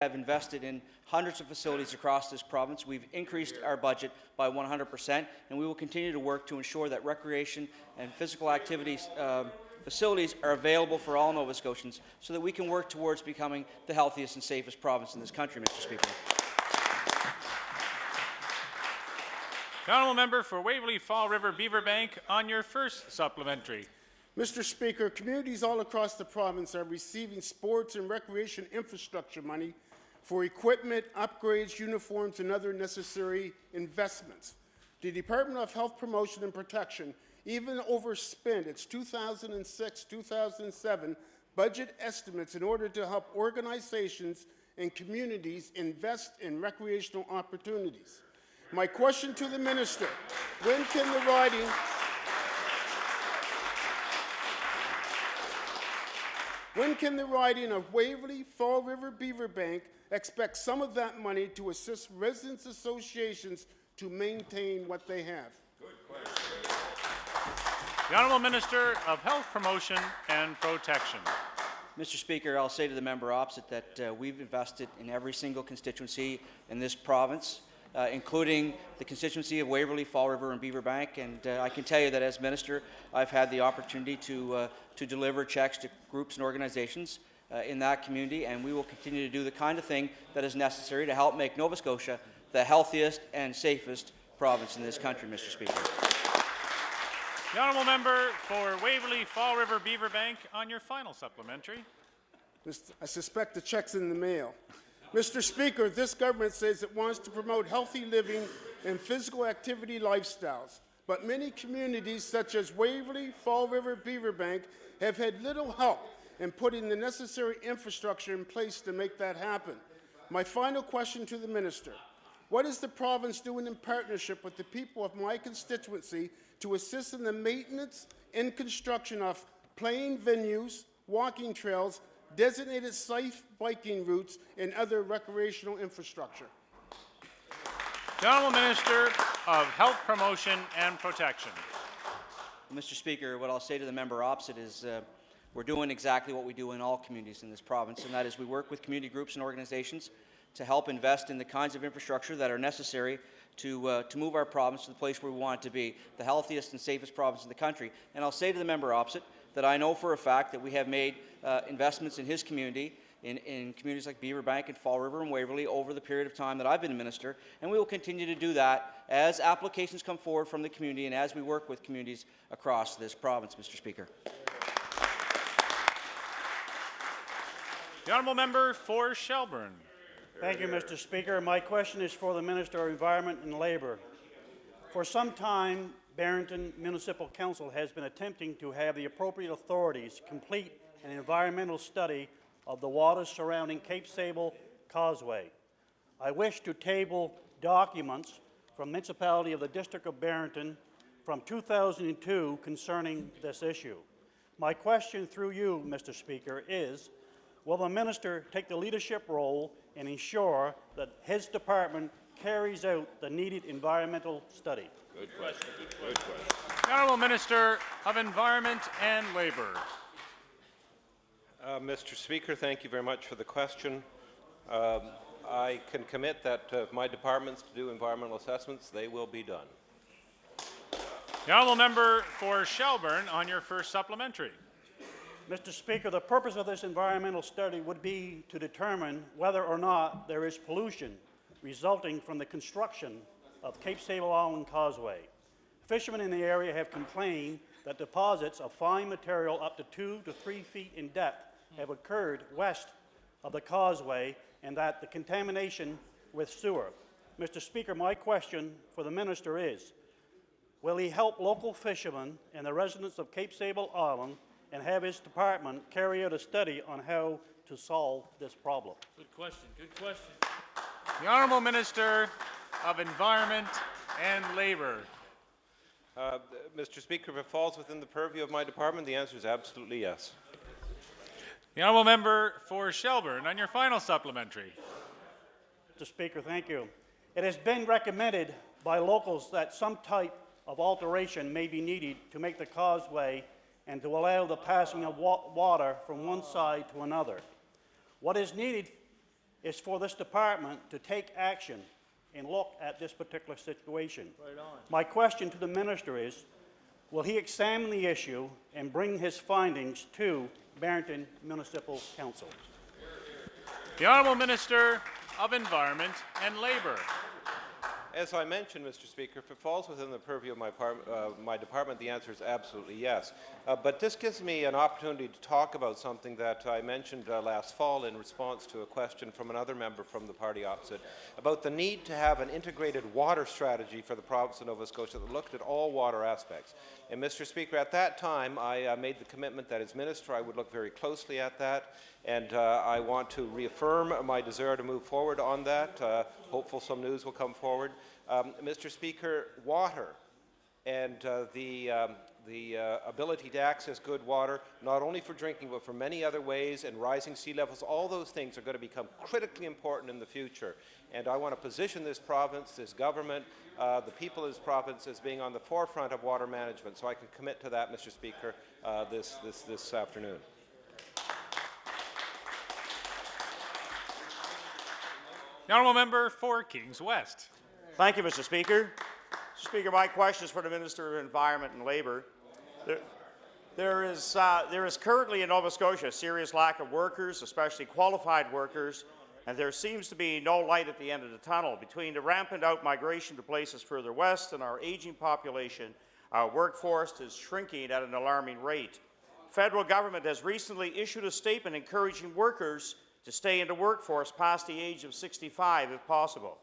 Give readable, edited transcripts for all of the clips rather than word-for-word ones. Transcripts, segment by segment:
have invested in hundreds of facilities across this province. We've increased our budget by 100%, and we will continue to work to ensure that recreation and physical activities facilities are available for all Nova Scotians so that we can work towards becoming the healthiest and safest province in this country, Mr. Speaker. The honourable member for Waverley Fall River Beaverbank on your first supplementary. Mr. Speaker, communities all across the province are receiving sports and recreation infrastructure money for equipment, upgrades, uniforms, and other necessary investments. The Department of Health Promotion and Protection even overspent its 2006-2007 budget estimates in order to help organizations and communities invest in recreational opportunities. My question to the minister, when can the riding of Waverley Fall River Beaverbank expect some of that money to assist residents' associations to maintain what they have? Good question. The Honourable Minister of Health Promotion and Protection. Mr. Speaker, I'll say to the member opposite that we've invested in every single constituency in this province, including the constituency of Waverley, Fall River and Beaverbank, and I can tell you that as Minister, I've had the opportunity to deliver checks to groups and organizations in that community, and we will continue to do the kind of thing that is necessary to help make Nova Scotia the healthiest and safest province in this country, Mr. Speaker. The honourable member for Waverley Fall River Beaverbank on your final supplementary. I suspect the check's in the mail. Mr. Speaker, this government says it wants to promote healthy living and physical activity lifestyles, but many communities such as Waverley, Fall River, Beaverbank have had little help in putting the necessary infrastructure in place to make that happen. My final question to the minister, what is the province doing in partnership with the people of my constituency to assist in the maintenance and construction of playing venues, walking trails, designated safe biking routes, and other recreational infrastructure? The Honourable Minister of Health Promotion and Protection. Mr. Speaker, what I'll say to the member opposite is we're doing exactly what we do in all communities in this province, and that is we work with community groups and organizations to help invest in the kinds of infrastructure that are necessary to move our province to the place where we want it to be, the healthiest and safest province in the country. And I'll say to the member opposite that I know for a fact that we have made investments in his community, in communities like Beaverbank and Fall River and Waverley over the period of time that I've been minister, and we will continue to do that as applications come forward from the community and as we work with communities across this province, Mr. Speaker. The honourable member for Shelburne. Thank you, Mr. Speaker. My question is for the Minister of Environment and Labour. For some time, Barrington Municipal Council has been attempting to have the appropriate authorities complete an environmental study of the waters surrounding Cape Sable Causeway. I wish to table documents from the municipality of the District of Barrington from 2002 concerning this issue. My question through you, Mr. Speaker, is, will the minister take the leadership role and ensure that his department carries out the needed environmental study? Good question. Good question. The Honourable Minister of Environment and Labour. Mr. Speaker, thank you very much for the question. I can commit that if my departments to do environmental assessments, they will be done. The honourable member for Shelburne on your first supplementary. Mr. Speaker, the purpose of this environmental study would be to determine whether or not there is pollution resulting from the construction of Cape Sable Island Causeway. Fishermen in the area have complained that deposits of fine material up to 2 to 3 feet in depth have occurred west of the causeway and that the contamination with sewer. Mr. Speaker, my question for the minister is, will he help local fishermen and the residents of Cape Sable Island and have his department carry out a study on how to solve this problem? Good question. Good question. The Honourable Minister of Environment and Labour. Mr. Speaker, if it falls within the purview of my department, the answer is absolutely yes. The honourable member for Shelburne on your final supplementary. Mr. Speaker, thank you. It has been recommended by locals that some type of alteration may be needed to make the causeway and to allow the passing of water from one side to another. What is needed is for this department to take action and look at this particular situation. My question to the minister is, will he examine the issue and bring his findings to Barrington Municipal Council? The Honourable Minister of Environment and Labour. As I mentioned, Mr. Speaker, if it falls within the purview of my department, the answer is absolutely yes. But this gives me an opportunity to talk about something that I mentioned last fall in response to a question from another member from the party opposite about the need to have an integrated water strategy for the province of Nova Scotia that looked at all water aspects. And Mr. Speaker, at that time, I made the commitment that as minister I would look very closely at that, and I want to reaffirm my desire to move forward on that. Hopeful some news will come forward. Mr. Speaker, water and the ability to access good water, not only for drinking but for many other ways, and rising sea levels, all those things are going to become critically important in the future. And I want to position this province, this government, the people of this province as being on the forefront of water management. So I can commit to that, Mr. Speaker, this afternoon. The Honourable Member for Kings West. Thank you, Mr. Speaker. Mr. Speaker, my question is for the Minister of Environment and Labour. There is currently in Nova Scotia a serious lack of workers, especially qualified workers, and there seems to be no light at the end of the tunnel. Between the rampant out-migration to places further west and our aging population, our workforce is shrinking at an alarming rate. The federal government has recently issued a statement encouraging workers to stay in the workforce past the age of 65 if possible.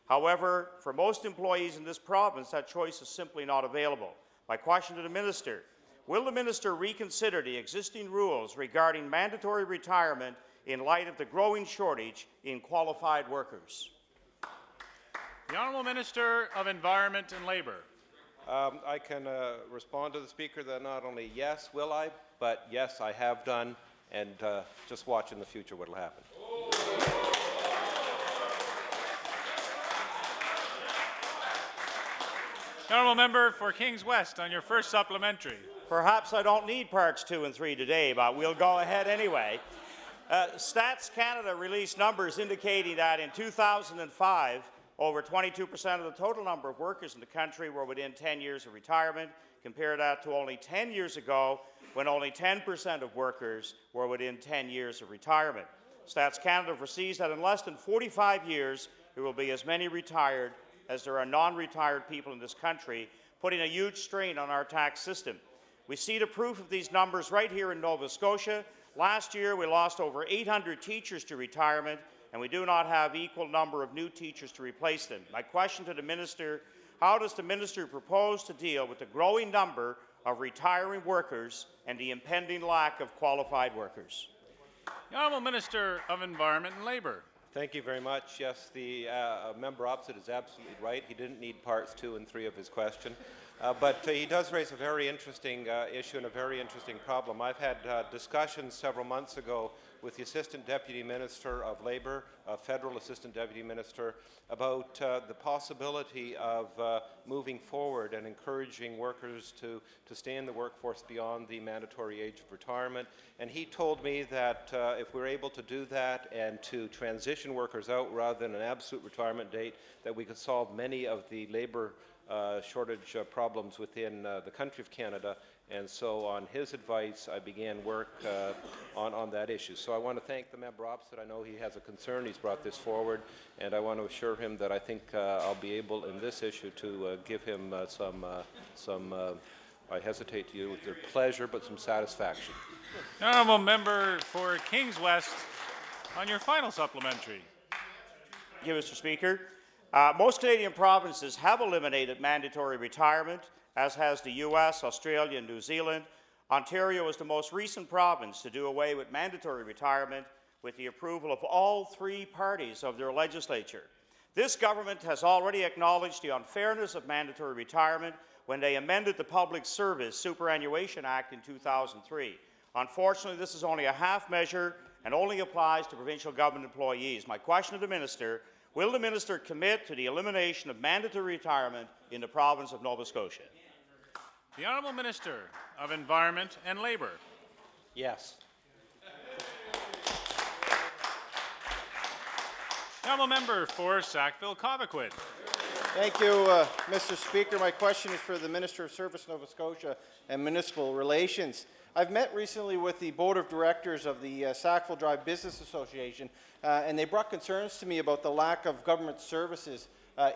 However, for most employees in this province, that choice is simply not available. My question to the minister, will the minister reconsider the existing rules regarding mandatory retirement in light of the growing shortage in qualified workers? The Honourable Minister of Environment and Labour. I can respond to the Speaker that not only yes, will I, but yes, I have done, and just watch in the future what will happen. The Honourable Member for Kings West on your first supplementary. Perhaps I don't need parts 2 and 3 today, but we'll go ahead anyway. Stats Canada released numbers indicating that in 2005, over 22% of the total number of workers in the country were within 10 years of retirement. Compare that to only 10 years ago, when only 10% of workers were within 10 years of retirement. Stats Canada foresees that in less than 45 years, there will be as many retired as there are non-retired people in this country, putting a huge strain on our tax system. We see the proof of these numbers right here in Nova Scotia. Last year, we lost over 800 teachers to retirement, and we do not have equal number of new teachers to replace them. My question to the minister, how does the minister propose to deal with the growing number of retiring workers and the impending lack of qualified workers? The Honourable Minister of Environment and Labour. Thank you very much. Yes, the member opposite is absolutely right. He didn't need parts 2 and 3 of his question. But he does raise a very interesting issue and a very interesting problem. I've had discussions several months ago with the Assistant Deputy Minister of Labour, Federal Assistant Deputy Minister, about the possibility of moving forward and encouraging workers to stay in the workforce beyond the mandatory age of retirement. And he told me that if we're able to do that and to transition workers out rather than an absolute retirement date, that we could solve many of the labour shortage problems within the country of Canada. And so on his advice, I began work on that issue. So I want to thank the member opposite. I know he has a concern. He's brought this forward, and I want to assure him that I think I'll be able in this issue to give him some I hesitate to use their pleasure, but some satisfaction. The Honourable Member for Kings West on your final supplementary. Thank you, Mr. Speaker. Most Canadian provinces have eliminated mandatory retirement, as has the US, Australia, and New Zealand. Ontario is the most recent province to do away with mandatory retirement with the approval of all 3 parties of their legislature. This government has already acknowledged the unfairness of mandatory retirement when they amended the Public Service Superannuation Act in 2003. Unfortunately, this is only a half measure and only applies to provincial government employees. My question to the minister, will the minister commit to the elimination of mandatory retirement in the province of Nova Scotia? The Honourable Minister of Environment and Labour. Yes. The honourable member for Sackville-Cobequid. Thank you, Mr. Speaker. My question is for the Minister of Service, Nova Scotia and Municipal Relations. I've met recently with the Board of Directors of the Sackville Drive Business Association, and they brought concerns to me about the lack of government services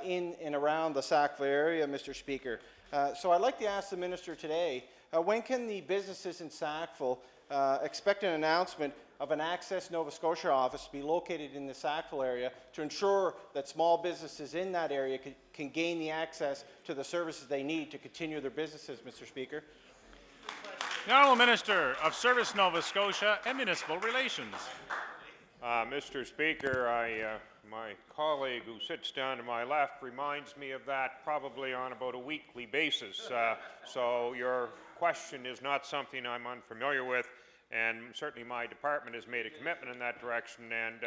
in and around the Sackville area, Mr. Speaker. So I'd like to ask the Minister today, when can the businesses in Sackville expect an announcement of an Access Nova Scotia office to be located in the Sackville area to ensure that small businesses in that area can gain the access to the services they need to continue their businesses, Mr. Speaker? The Honourable Minister of Service, Nova Scotia and Municipal Relations. Mr. Speaker, my colleague who sits down to my left reminds me of that probably on about a weekly basis. So your question is not something I'm unfamiliar with, and certainly my department has made a commitment in that direction, and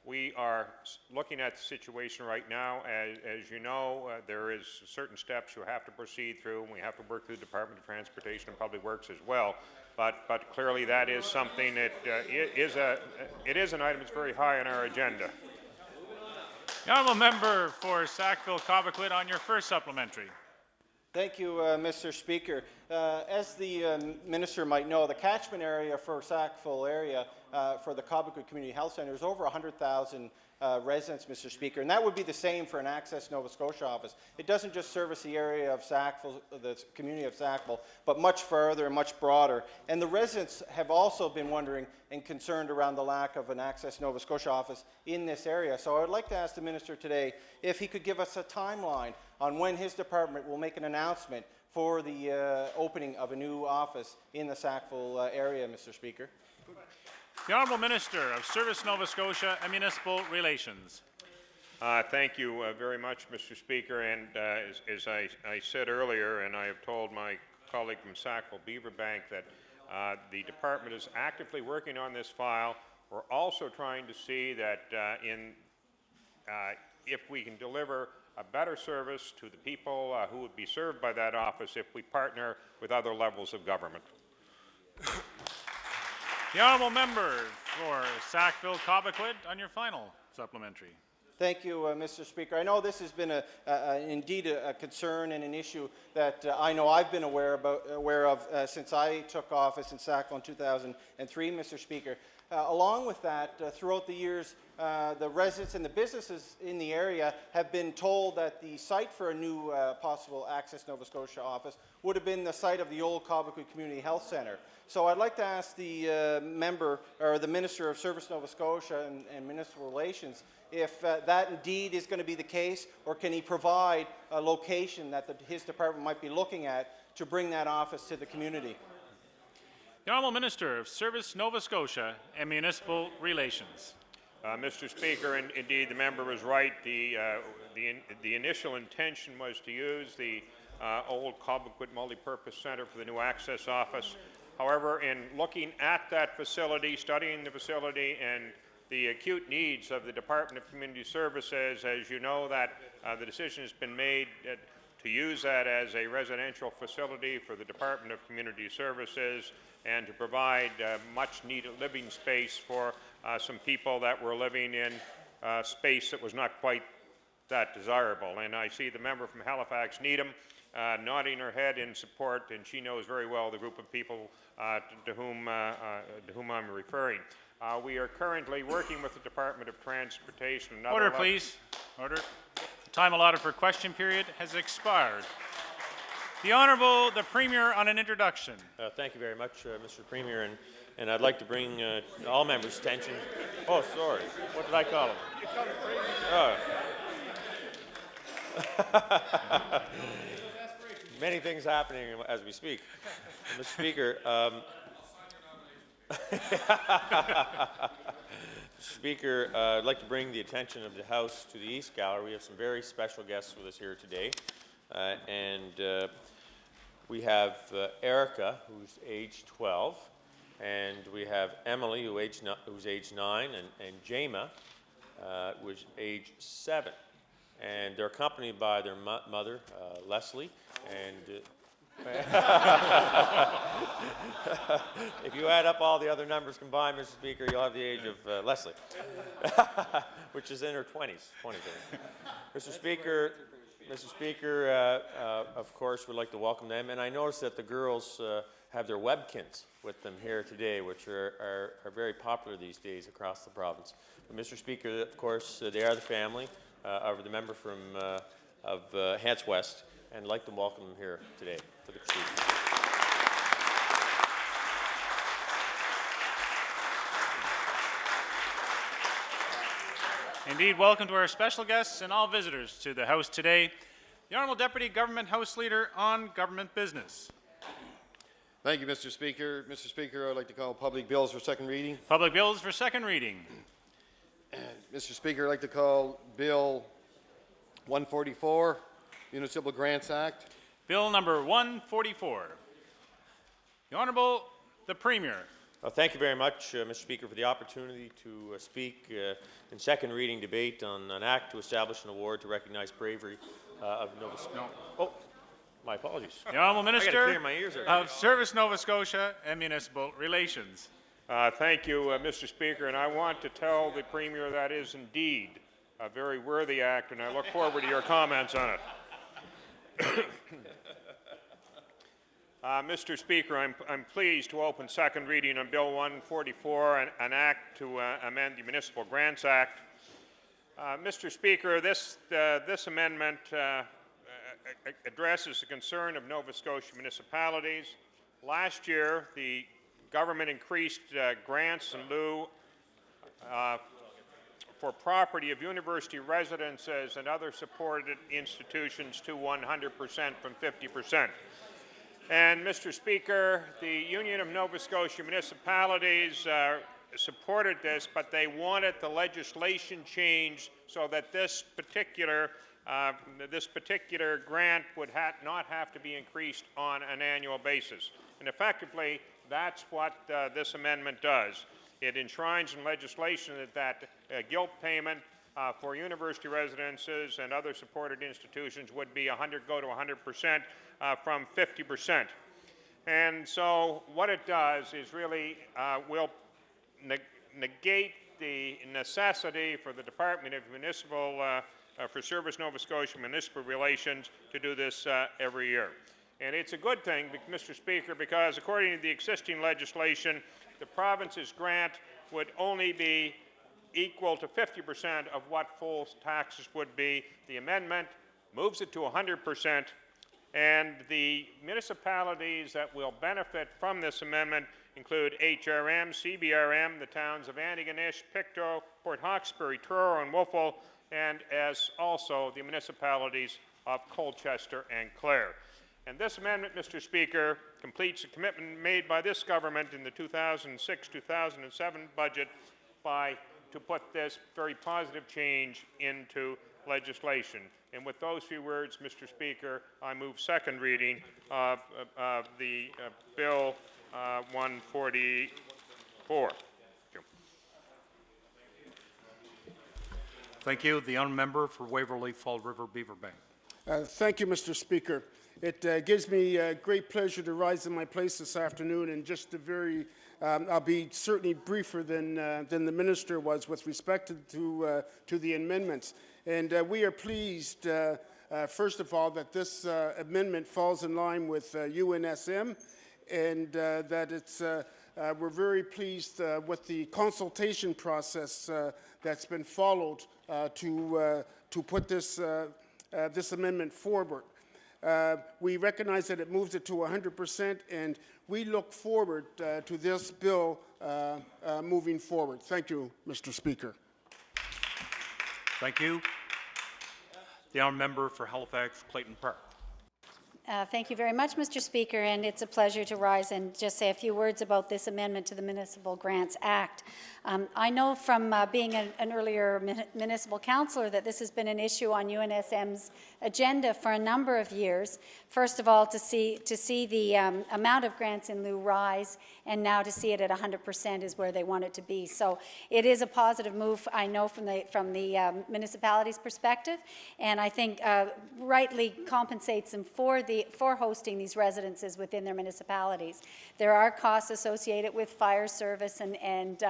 we are looking at the situation right now. As you know, there is certain steps you have to proceed through, and we have to work through the Department of Transportation and Public Works as well. But clearly that is something that it is an item that's very high on our agenda. The honourable member for Sackville-Cobequid on your first supplementary. Thank you, Mr. Speaker. As the Minister might know, the catchment area for Sackville area for the Cobequid Community Health Centre is over 100,000 residents, Mr. Speaker, and that would be the same for an Access Nova Scotia office. It doesn't just service the area of Sackville, the community of Sackville, but much further and much broader. And the residents have also been wondering and concerned around the lack of an Access Nova Scotia office in this area. So I would like to ask the Minister today if he could give us a timeline on when his department will make an announcement for the opening of a new office in the Sackville area, Mr. Speaker. The Honourable Minister of Service, Nova Scotia and Municipal Relations. Thank you very much, Mr. Speaker. And as I said earlier, and I have told my colleague from Sackville Beaverbank that the department is actively working on this file. We're also trying to see that if we can deliver a better service to the people who would be served by that office if we partner with other levels of government. The honourable member for Sackville-Cobequid on your final supplementary. Thank you, Mr. Speaker. I know this has been indeed a concern and an issue that I know I've been aware of since I took office in Sackville in 2003, Mr. Speaker. Along with that, throughout the years, the residents and the businesses in the area have been told that the site for a new possible Access Nova Scotia office would have been the site of the old Cobequid Community Health Centre. So I'd like to ask the member, or the Minister of Service Nova Scotia and Municipal Relations, if that indeed is going to be the case, or can he provide a location that his department might be looking at to bring that office to the community? The Honourable Minister of Service, Nova Scotia and Municipal Relations. Mr. Speaker, and indeed the member was right. The initial intention was to use the old Cobequid Multipurpose Centre for the new Access Office. However, in looking at that facility, studying the facility and the acute needs of the Department of Community Services, as you know, that the decision has been made to use that as a residential facility for the Department of Community Services and to provide much needed living space for some people that were living in space that was not quite that desirable. And I see the member from Halifax, Needham, nodding her head in support, and she knows very well the group of people to whom I'm referring. We are currently working with the Department of Transportation. Order, please. Order. The time allotted for question period has expired. The Honourable, the Premier on an introduction. Thank you very much, Mr. Premier, and I'd like to bring all members' attention. Oh, sorry. What did I call him? You called him Premier. Many things happening as we speak. Mr. Speaker, Speaker, I'd like to bring the attention of the House to the East Gallery. We have some very special guests with us here today. We have Erica, who's age 12, and we have Emily, who's age 9, and Jama, who's age 7. And they're accompanied by their mother, Leslie, and If you add up all the other numbers combined, Mr. Speaker, you'll have the age of Leslie, which is in her 20s. Mr. Speaker, of course, we'd like to welcome them. And I noticed that the girls have their webkins with them here today, which are very popular these days across the province. But Mr. Speaker, of course, they are the family of the member from Hants West, and I'd like to welcome them here today for the proceedings. Indeed, welcome to our special guests and all visitors to the House today. The Honourable Deputy Government House Leader on Government Business. Thank you, Mr. Speaker. Mr. Speaker, I'd like to call public bills for second reading. Public bills for second reading. Mr. Speaker, I'd like to call Bill 144, Municipal Grants Act. Bill number 144. The Honourable the Premier. Well, thank you very much, Mr. Speaker, for the opportunity to speak in second reading debate on an act to establish an award to recognize bravery of Nova Scotia. No. Oh, my apologies. The Honourable Minister clear my ears of Service Nova Scotia and Municipal Relations. Thank you, Mr. Speaker, and I want to tell the Premier that is indeed a very worthy act, and I look forward to your comments on it. Mr. Speaker, I'm pleased to open second reading on Bill 144, an act to amend the Municipal Grants Act. Mr. Speaker, this amendment addresses the concern of Nova Scotia municipalities. Last year, the government increased grants in lieu for property of university residences and other supported institutions to 100% from 50%. And, Mr. Speaker, the Union of Nova Scotia Municipalities supported this, but they wanted the legislation changed so that this particular grant would not have to be increased on an annual basis. And effectively, that's what this amendment does. It enshrines in legislation that guilt payment for university residences and other supported institutions would be go to 100% from 50%. And so what it does is really will negate the necessity for the Department of for Service Nova Scotia Municipal Relations to do this every year. And it's a good thing, Mr. Speaker, because according to the existing legislation, the province's grant would only be equal to 50% of what full taxes would be. The amendment moves it to 100%, and the municipalities that will benefit from this amendment include HRM, CBRM, the towns of Antigonish, Pictou, Port Hawkesbury, Truro, and Wolfville, and as also the municipalities of Colchester and Clare. And this amendment, Mr. Speaker, completes a commitment made by this government in the 2006-2007 budget to put this very positive change into legislation. And with those few words, Mr. Speaker, I move second reading of the Bill 144. Thank you. The honourable member for Waverley Fall River Beaverbank. Thank you, Mr. Speaker. It gives me great pleasure to rise in my place this afternoon, and just a very, I'll be certainly briefer than the minister was with respect to the amendments. And we are pleased, first of all, that this amendment falls in line with UNSM, and that it's, we're very pleased with the consultation process that's been followed to put this amendment forward. We recognize that it moves it to 100%, and we look forward to this bill moving forward. Thank you, Mr. Speaker. Thank you. The honourable member for Halifax Clayton Park. Thank you very much, Mr. Speaker, and it's a pleasure to rise and just say a few words about this amendment to the Municipal Grants Act. I know from being an earlier municipal councillor that this has been an issue on UNSM's agenda for a number of years. First of all, to see the amount of grants in lieu rise, and now to see it at 100% is where they want it to be. So it is a positive move, I know, from the municipality's perspective, and I think rightly compensates them for the hosting these residences within their municipalities. There are costs associated with fire service and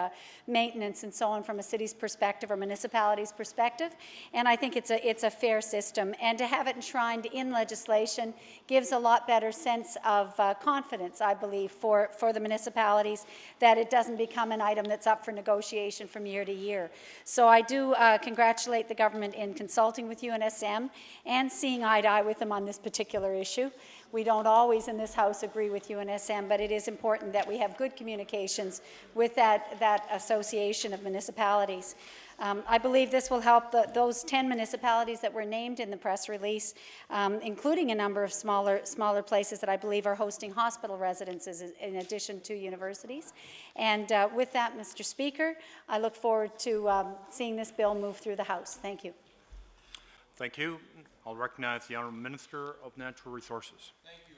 maintenance and so on from a city's perspective or municipality's perspective, and I think it's a fair system. And to have it enshrined in legislation gives a lot better sense of confidence, I believe, for the municipalities, that it doesn't become an item that's up for negotiation from year to year. So I do congratulate the government in consulting with UNSM and seeing eye to eye with them on this particular issue. We don't always in this House agree with UNSM, but it is important that we have good communications with that association of municipalities. I believe this will help those 10 municipalities that were named in the press release, including a number of smaller places that I believe are hosting hospital residences in addition to universities. And with that, Mr. Speaker, I look forward to seeing this bill move through the House. Thank you. Thank you. I'll recognize the Honourable Minister of Natural Resources. Thank you.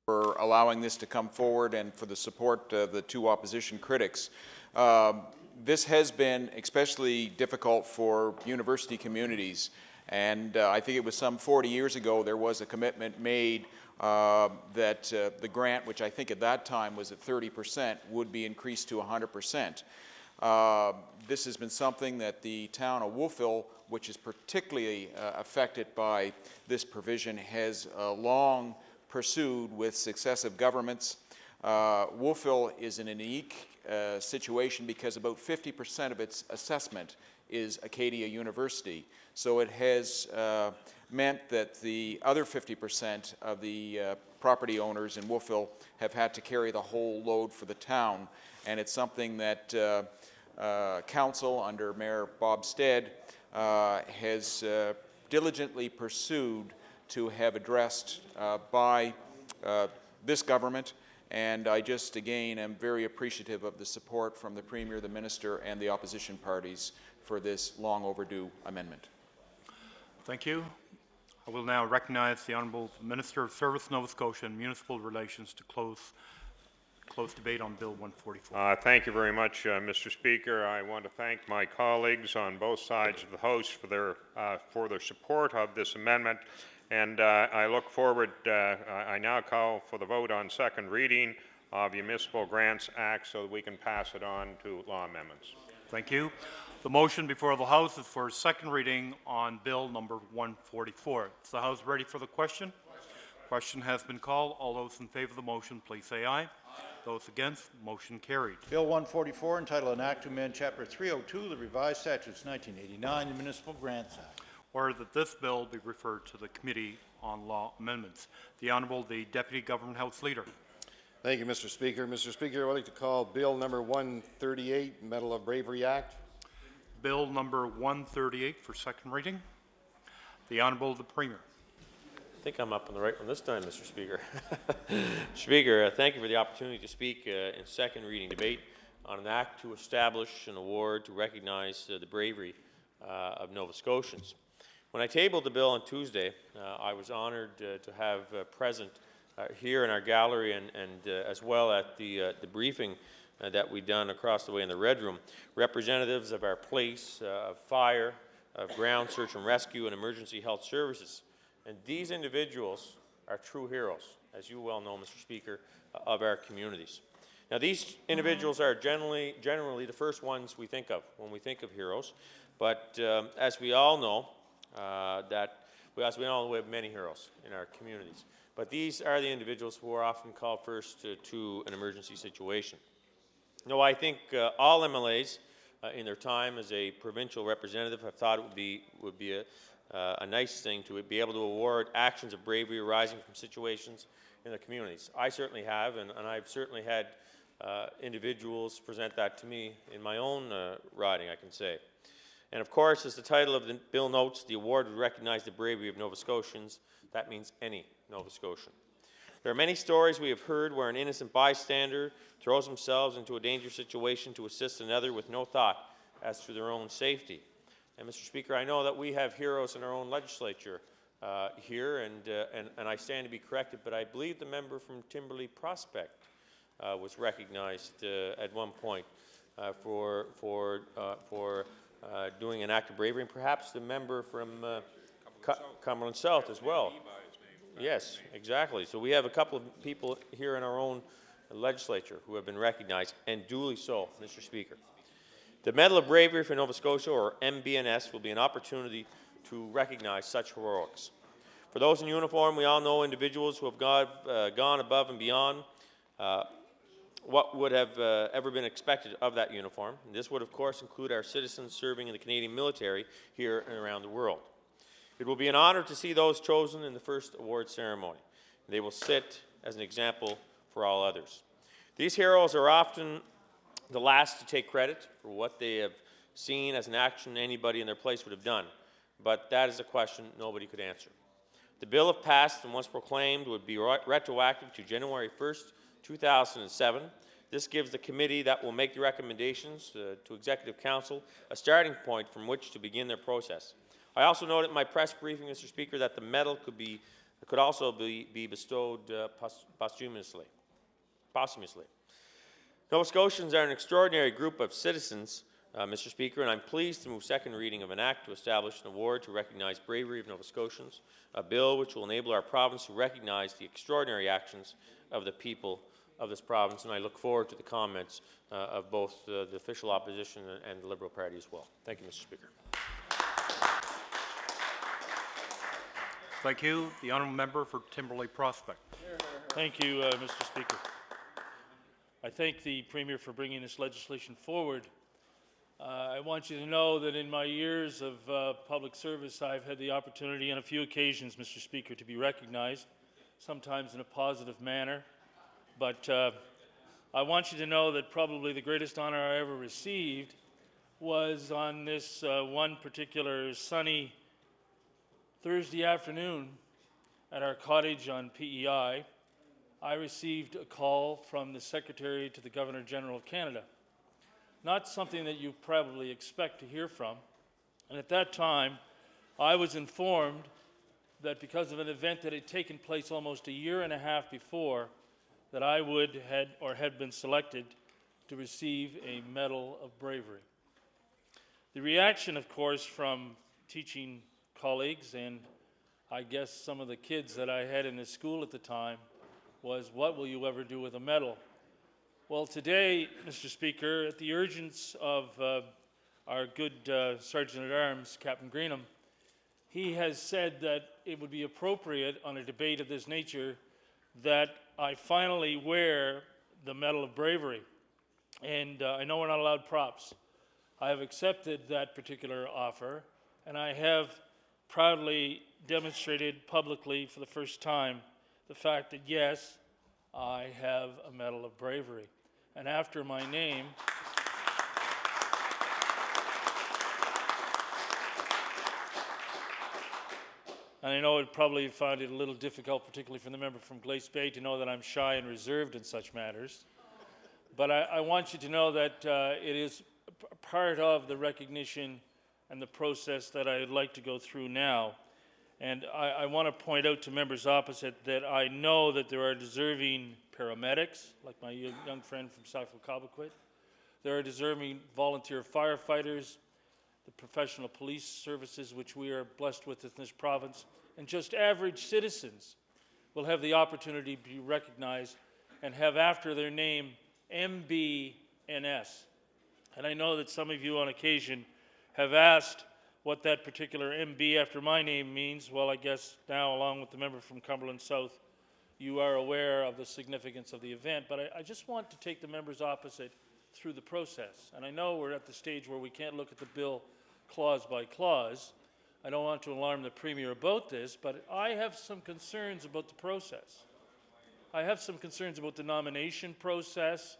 For allowing this to come forward and for the support of the two opposition critics. This has been especially difficult for university communities, and I think it was some 40 years ago there was a commitment made that the grant, which I think at that time was at 30%, would be increased to 100%. This has been something that the town of Wolfville, which is particularly affected by this provision, has long pursued with successive governments. Wolfville is in a unique situation because about 50% of its assessment is Acadia University. So it has meant that the other 50% of the property owners in Wolfville have had to carry the whole load for the town, and it's something that Council under Mayor Bob Stead has diligently pursued to have addressed by this government, and I just again am very appreciative of the support from the Premier, the Minister, and the opposition parties for this long overdue amendment. Thank you. I will now recognize the Honourable Minister of Service, Nova Scotia and Municipal Relations to close debate on Bill 144. Thank you very much, Mr. Speaker. I want to thank my colleagues on both sides of the House for their support of this amendment. And I look forward, I now call for the vote on second reading of the Municipal Grants Act so that we can pass it on to law amendments. Thank you. The motion before the House is for second reading on Bill number 144. Is the House ready for the question? Question has been called. All those in favour of the motion, please say aye. Those against, motion carried. Bill 144, entitled An Act to Amend Chapter 302 of the Revised Statutes 1989, the Municipal Grants Act. Order that this bill be referred to the Committee on Law Amendments. The Honourable, the Deputy Government House Leader. Thank you, Mr. Speaker. Mr. Speaker, I would like to call Bill number 138, Medal of Bravery Act. Bill number 138 for second reading. The Honourable, the Premier. I think I'm up on the right one this time, Mr. Speaker. Mr. Speaker, thank you for the opportunity to speak in second reading debate on an act to establish an award to recognize the bravery of Nova Scotians. When I tabled the bill on Tuesday, I was honoured to have present here in our gallery and as well at the briefing that we've done across the way in the Red Room, representatives of our police, of fire, of ground search and rescue and emergency health services. And these individuals are true heroes, as you well know, Mr. Speaker, of our communities. Now, these individuals are generally the first ones we think of when we think of heroes, but as we all know, we have many heroes in our communities. But these are the individuals who are often called first to an emergency situation. No, I think all MLAs in their time as a provincial representative have thought it would be a nice thing to be able to award actions of bravery arising from situations in the communities. I certainly have, and I've certainly had individuals present that to me in my own riding, I can say. And of course, as the title of the bill notes, the award would recognize the bravery of Nova Scotians. That means any Nova Scotian. There are many stories we have heard where an innocent bystander throws themselves into a dangerous situation to assist another with no thought as to their own safety. And Mr. Speaker, I know that we have heroes in our own legislature here, and I stand to be corrected, but I believe the member from Timberley Prospect was recognized at one point for doing an act of bravery, and perhaps the member from Cumberland South as well. Yes, exactly. So we have a couple of people here in our own legislature who have been recognized, and duly so, Mr. Speaker. The Medal of Bravery for Nova Scotia, or MBNS, will be an opportunity to recognize such heroics. For those in uniform, we all know individuals who have gone above and beyond what would have ever been expected of that uniform. And this would, of course, include our citizens serving in the Canadian military here and around the world. It will be an honor to see those chosen in the first award ceremony. They will sit as an example for all others. These heroes are often the last to take credit for what they have seen as an action anybody in their place would have done, but that is a question nobody could answer. The bill, if passed and once proclaimed, would be retroactive to January 1st, 2007. This gives the committee that will make the recommendations to Executive Council a starting point from which to begin their process. I also noted in my press briefing, Mr. Speaker, that the medal could also be bestowed posthumously. Nova Scotians are an extraordinary group of citizens, Mr. Speaker, and I'm pleased to move second reading of an act to establish an award to recognize bravery of Nova Scotians, a bill which will enable our province to recognize the extraordinary actions of the people of this province, and I look forward to the comments of both the official opposition and the Liberal Party as well. Thank you, Mr. Speaker. Thank you. The honourable member for Timberley Prospect. Thank you, Mr. Speaker. I thank the Premier for bringing this legislation forward. I want you to know that in my years of public service, I've had the opportunity on a few occasions, Mr. Speaker, to be recognized, sometimes in a positive manner. But I want you to know that probably the greatest honor I ever received was on this one particular sunny Thursday afternoon at our cottage on PEI. I received a call from the Secretary to the Governor-General of Canada. Not something that you probably expect to hear from. And at that time, I was informed that because of an event that had taken place almost a year and a half before, that I had been selected to receive a Medal of Bravery. The reaction, of course, from teaching colleagues and I guess some of the kids that I had in the school at the time was, what will you ever do with a medal? Well, today, Mr. Speaker, at the urgence of our good Sergeant-at-Arms, Captain Greenham, he has said that it would be appropriate on a debate of this nature that I finally wear the Medal of Bravery. And I know we're not allowed props. I have accepted that particular offer, and I have proudly demonstrated publicly for the first time the fact that, yes, I have a Medal of Bravery. And after my name, and I know it probably found it a little difficult, particularly for the member from Glace Bay, to know that I'm shy and reserved in such matters. But I want you to know that it is part of the recognition and the process that I'd like to go through now. And I want to point out to members opposite that I know that there are deserving paramedics, like my young friend from Sackville-Cobequid. There are deserving volunteer firefighters, the professional police services, which we are blessed with in this province, and just average citizens will have the opportunity to be recognized and have after their name MBNS. And I know that some of you on occasion have asked what that particular MB after my name means. Well, I guess now, along with the member from Cumberland South, you are aware of the significance of the event. But I just want to take the members opposite through the process. And I know we're at the stage where we can't look at the bill clause by clause. I don't want to alarm the Premier about this, but I have some concerns about the process. I have some concerns about the nomination process,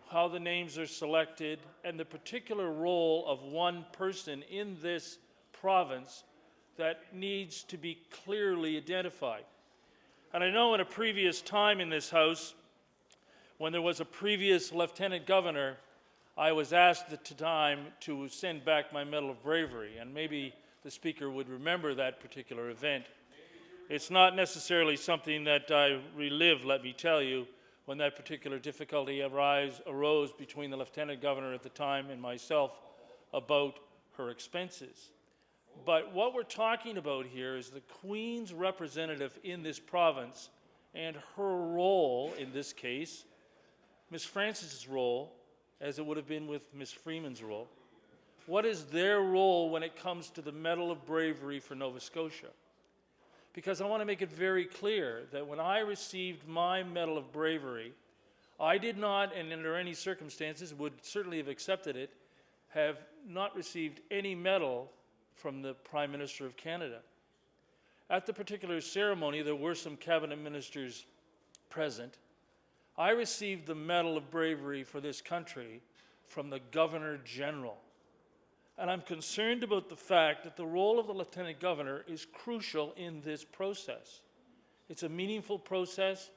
how the names are selected, and the particular role of one person in this province that needs to be clearly identified. And I know in a previous time in this House, when there was a previous Lieutenant Governor, I was asked at the time to send back my Medal of Bravery, and maybe the Speaker would remember that particular event. It's not necessarily something that I relive, let me tell you, when that particular difficulty arose between the Lieutenant Governor at the time and myself about her expenses. But what we're talking about here is the Queen's representative in this province and her role, in this case, Ms. Francis's role, as it would have been with Ms. Freeman's role. What is their role when it comes to the Medal of Bravery for Nova Scotia? Because I want to make it very clear that when I received my Medal of Bravery, I did not, and under any circumstances would certainly have accepted it, have not received any medal from the Prime Minister of Canada. At the particular ceremony, there were some cabinet ministers present. I received the Medal of Bravery for this country from the Governor General. And I'm concerned about the fact that the role of the Lieutenant Governor is crucial in this process. It's a meaningful process.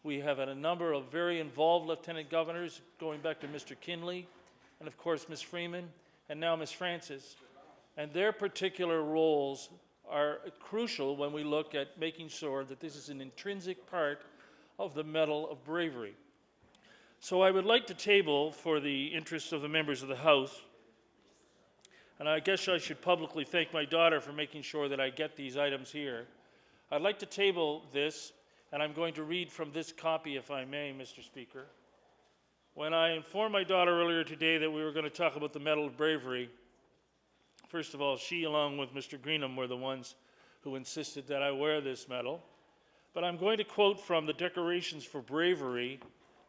We have had a number of very involved Lieutenant Governors, going back to Mr. Kinley, and of course Ms. Freeman, and now Ms. Francis. And their particular roles are crucial when we look at making sure that this is an intrinsic part of the Medal of Bravery. So I would like to table, for the interest of the members of the House, and I guess I should publicly thank my daughter for making sure that I get these items here. I'd like to table this, and I'm going to read from this copy, if I may, Mr. Speaker. When I informed my daughter earlier today that we were going to talk about the Medal of Bravery, first of all, she, along with Mr. Greenham, were the ones who insisted that I wear this medal. But I'm going to quote from the Decorations for Bravery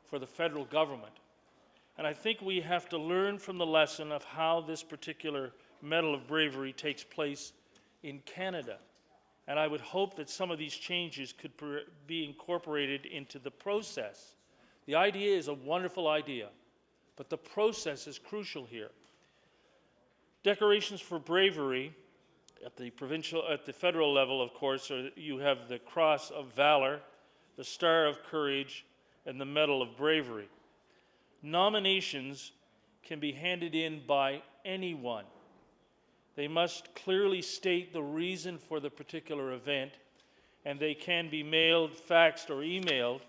for the federal government. And I think we have to learn from the lesson of how this particular Medal of Bravery takes place in Canada. And I would hope that some of these changes could be incorporated into the process. The idea is a wonderful idea, but the process is crucial here. Decorations for Bravery at the federal level, of course, you have the Cross of Valor, the Star of Courage, and the Medal of Bravery. Nominations can be handed in by anyone. They must clearly state the reason for the particular event, and they can be mailed, faxed, or emailed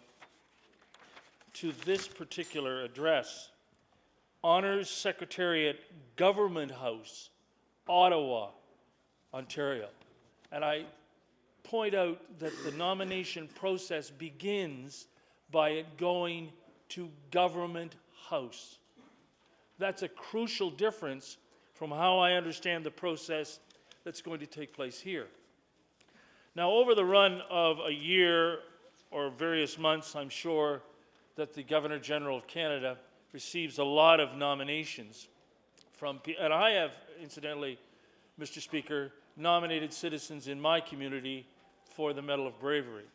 to this particular address: Honours Secretariat, Government House, Ottawa, Ontario. And I point out that the nomination process begins by it going to Government House. That's a crucial difference from how I understand the process that's going to take place here. Now, over the run of a year or various months, I'm sure that the Governor General of Canada receives a lot of nominations from, and I have, incidentally, Mr. Speaker, nominated citizens in my community for the Medal of Bravery.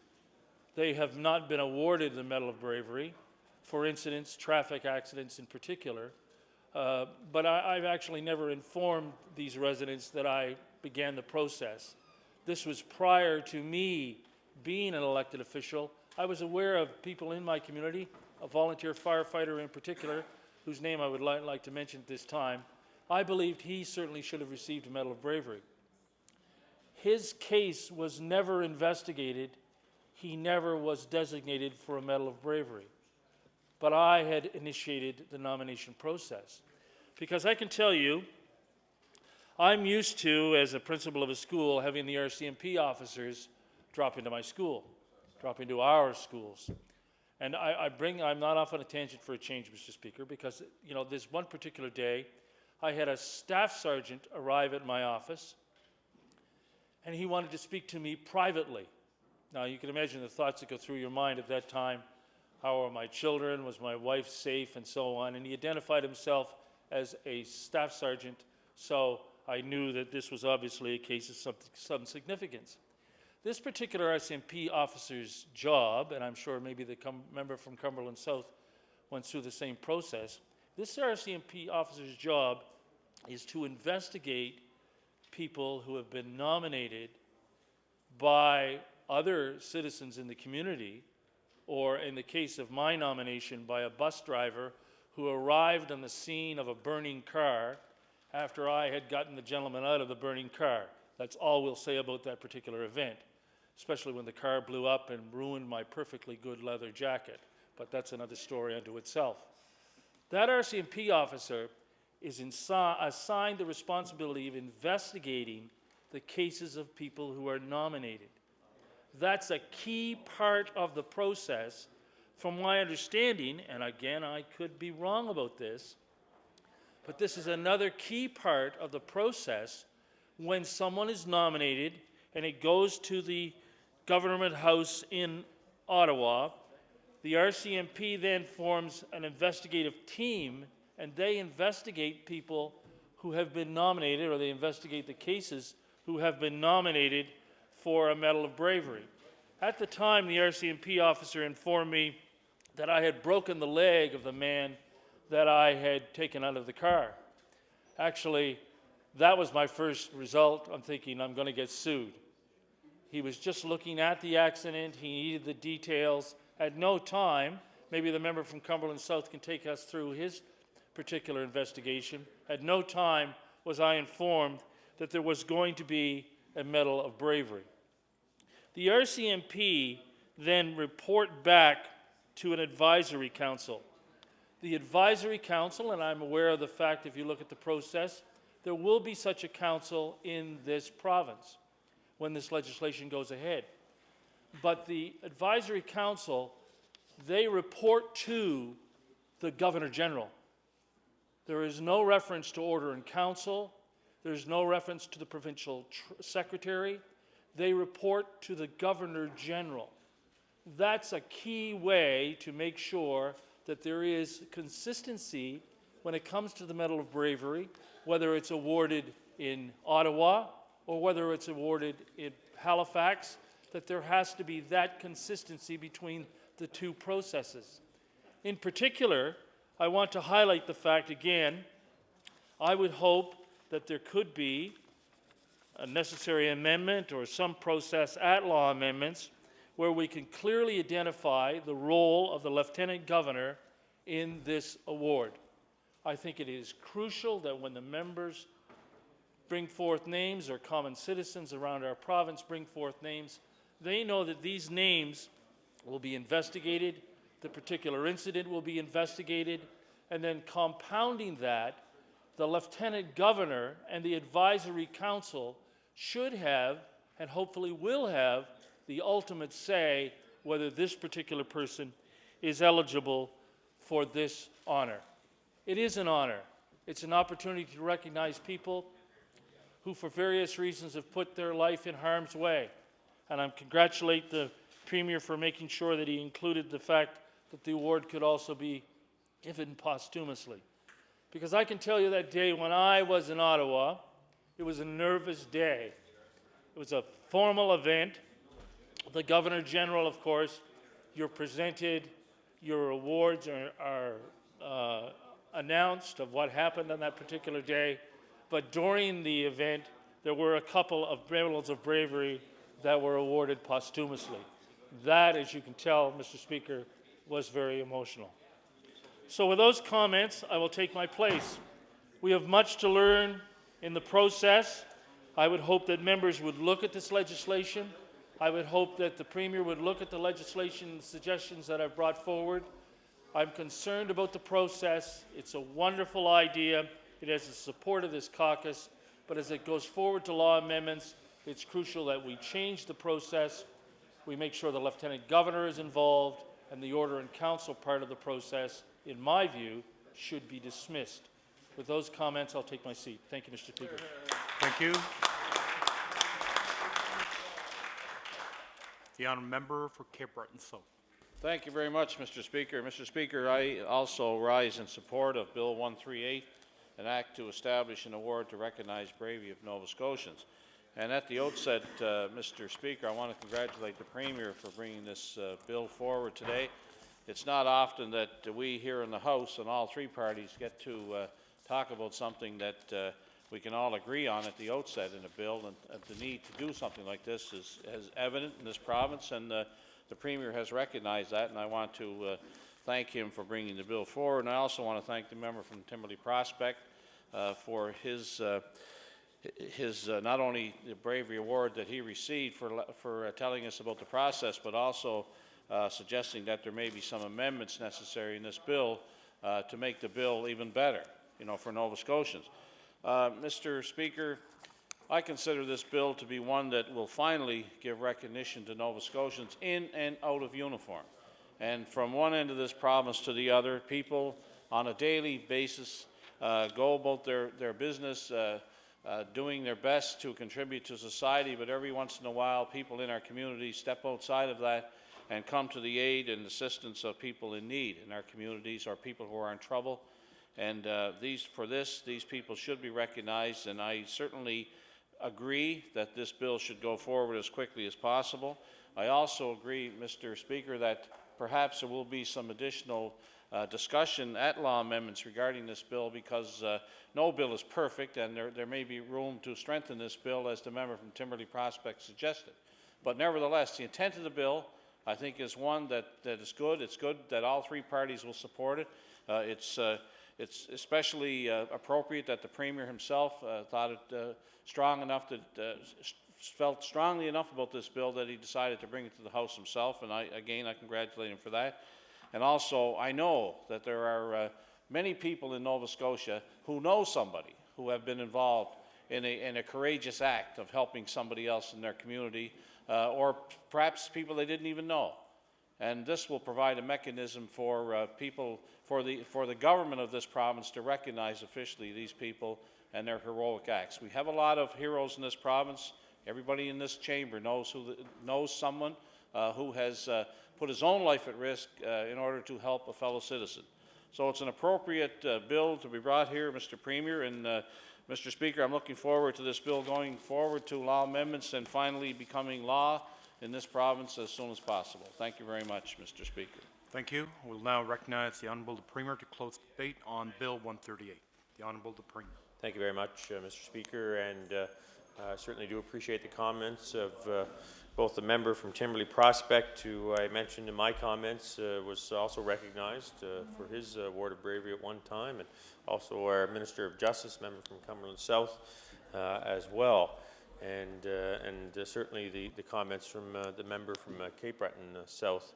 They have not been awarded the Medal of Bravery for incidents, traffic accidents in particular, but I've actually never informed these residents that I began the process. This was prior to me being an elected official. I was aware of people in my community, a volunteer firefighter in particular, whose name I would like to mention at this time. I believed he certainly should have received a Medal of Bravery. His case was never investigated. He never was designated for a Medal of Bravery. But I had initiated the nomination process. Because I can tell you, I'm used to, as a principal of a school, having the RCMP officers drop into my school, drop into our schools. And I'm not off on a tangent for a change, Mr. Speaker, because, you know, this one particular day, I had a staff sergeant arrive at my office, and he wanted to speak to me privately. Now, you can imagine the thoughts that go through your mind at that time. How are my children? Was my wife safe? And so on. And he identified himself as a staff sergeant, so I knew that this was obviously a case of some significance. This particular RCMP officer's job, and I'm sure maybe the member from Cumberland South went through the same process, this RCMP officer's job is to investigate people who have been nominated by other citizens in the community, or in the case of my nomination, by a bus driver who arrived on the scene of a burning car after I had gotten the gentleman out of the burning car. That's all we'll say about that particular event, especially when the car blew up and ruined my perfectly good leather jacket. But that's another story unto itself. That RCMP officer is assigned the responsibility of investigating the cases of people who are nominated. That's a key part of the process. From my understanding, and again, I could be wrong about this, but this is another key part of the process. When someone is nominated and it goes to the Government House in Ottawa, the RCMP then forms an investigative team, and they investigate people who have been nominated, or they investigate the cases who have been nominated for a Medal of Bravery. At the time, the RCMP officer informed me that I had broken the leg of the man that I had taken out of the car. Actually, that was my first result. I'm thinking I'm going to get sued. He was just looking at the accident. He needed the details. At no time, maybe the member from Cumberland South can take us through his particular investigation. At no time was I informed that there was going to be a Medal of Bravery. The RCMP then report back to an advisory council. The advisory council, and I'm aware of the fact, if you look at the process, there will be such a council in this province when this legislation goes ahead. But the advisory council, they report to the Governor General. There is no reference to order in council. There's no reference to the provincial secretary. They report to the Governor General. That's a key way to make sure that there is consistency when it comes to the Medal of Bravery, whether it's awarded in Ottawa or whether it's awarded in Halifax, that there has to be that consistency between the two processes. In particular, I want to highlight the fact again, I would hope that there could be a necessary amendment or some process at law amendments where we can clearly identify the role of the Lieutenant Governor in this award. I think it is crucial that when the members bring forth names, or common citizens around our province bring forth names, they know that these names will be investigated, the particular incident will be investigated, and then compounding that, the Lieutenant Governor and the Advisory Council should have, and hopefully will have, the ultimate say whether this particular person is eligible for this honor. It is an honor. It's an opportunity to recognize people who for various reasons have put their life in harm's way. And I congratulate the Premier for making sure that he included the fact that the award could also be given posthumously. Because I can tell you that day when I was in Ottawa, it was a nervous day. It was a formal event. The Governor General, of course, you're presented, your awards are announced of what happened on that particular day. But during the event, there were a couple of medals of bravery that were awarded posthumously. That, as you can tell, Mr. Speaker, was very emotional. So with those comments, I will take my place. We have much to learn in the process. I would hope that members would look at this legislation. I would hope that the Premier would look at the legislation and suggestions that I've brought forward. I'm concerned about the process. It's a wonderful idea. It has the support of this caucus. But as it goes forward to law amendments, it's crucial that we change the process. We make sure the Lieutenant Governor is involved, and the Order in Council part of the process, in my view, should be dismissed. With those comments, I'll take my seat. Thank you, Mr. Speaker. Thank you. The honourable member for Cape Breton South. Thank you very much, Mr. Speaker. Mr. Speaker, I also rise in support of Bill 138, an act to establish an award to recognize bravery of Nova Scotians. And at the outset, Mr. Speaker, I want to congratulate the Premier for bringing this bill forward today. It's not often that we here in the House and all three parties get to talk about something that we can all agree on at the outset in a bill, and the need to do something like this is evident in this province, and the Premier has recognized that, and I want to thank him for bringing the bill forward. And I also want to thank the member from Timberley Prospect for his not only the bravery award that he received for telling us about the process, but also suggesting that there may be some amendments necessary in this bill to make the bill even better. for Nova Scotians. Mr. Speaker, I consider this bill to be one that will finally give recognition to Nova Scotians in and out of uniform. And from one end of this province to the other, people on a daily basis go about their business, doing their best to contribute to society, but every once in a while people in our community step outside of that and come to the aid and assistance of people in need in our communities or people who are in trouble. And these people should be recognized, and I certainly agree that this bill should go forward as quickly as possible. I also agree, Mr. Speaker, that perhaps there will be some additional discussion at law amendments regarding this bill, because no bill is perfect, and there may be room to strengthen this bill, as the member from Timberley Prospect suggested. But nevertheless, the intent of the bill, I think, is one that is good. It's good that all three parties will support it. It's especially appropriate that the Premier himself thought it strong enough felt strongly enough about this bill that he decided to bring it to the House himself, and I congratulate him for that. And also, I know that there are many people in Nova Scotia who know somebody who have been involved in a courageous act of helping somebody else in their community, or perhaps people they didn't even know. And this will provide a mechanism for for the government of this province to recognize officially these people and their heroic acts. We have a lot of heroes in this province. Everybody in this chamber knows someone who has put his own life at risk in order to help a fellow citizen. So it's an appropriate bill to be brought here, Mr. Premier, and Mr. Speaker, I'm looking forward to this bill going forward to law amendments and finally becoming law in this province as soon as possible. Thank you very much, Mr. Speaker. Thank you. We'll now recognize the Honourable the Premier to close debate on Bill 138. The Honourable the Premier. Thank you very much, Mr. Speaker, and I certainly do appreciate the comments of both the member from Timberley Prospect, who I mentioned in my comments was also recognized for his award of bravery at one time, and also our Minister of Justice, member from Cumberland South, as well. And certainly the comments from the member from Cape Breton South.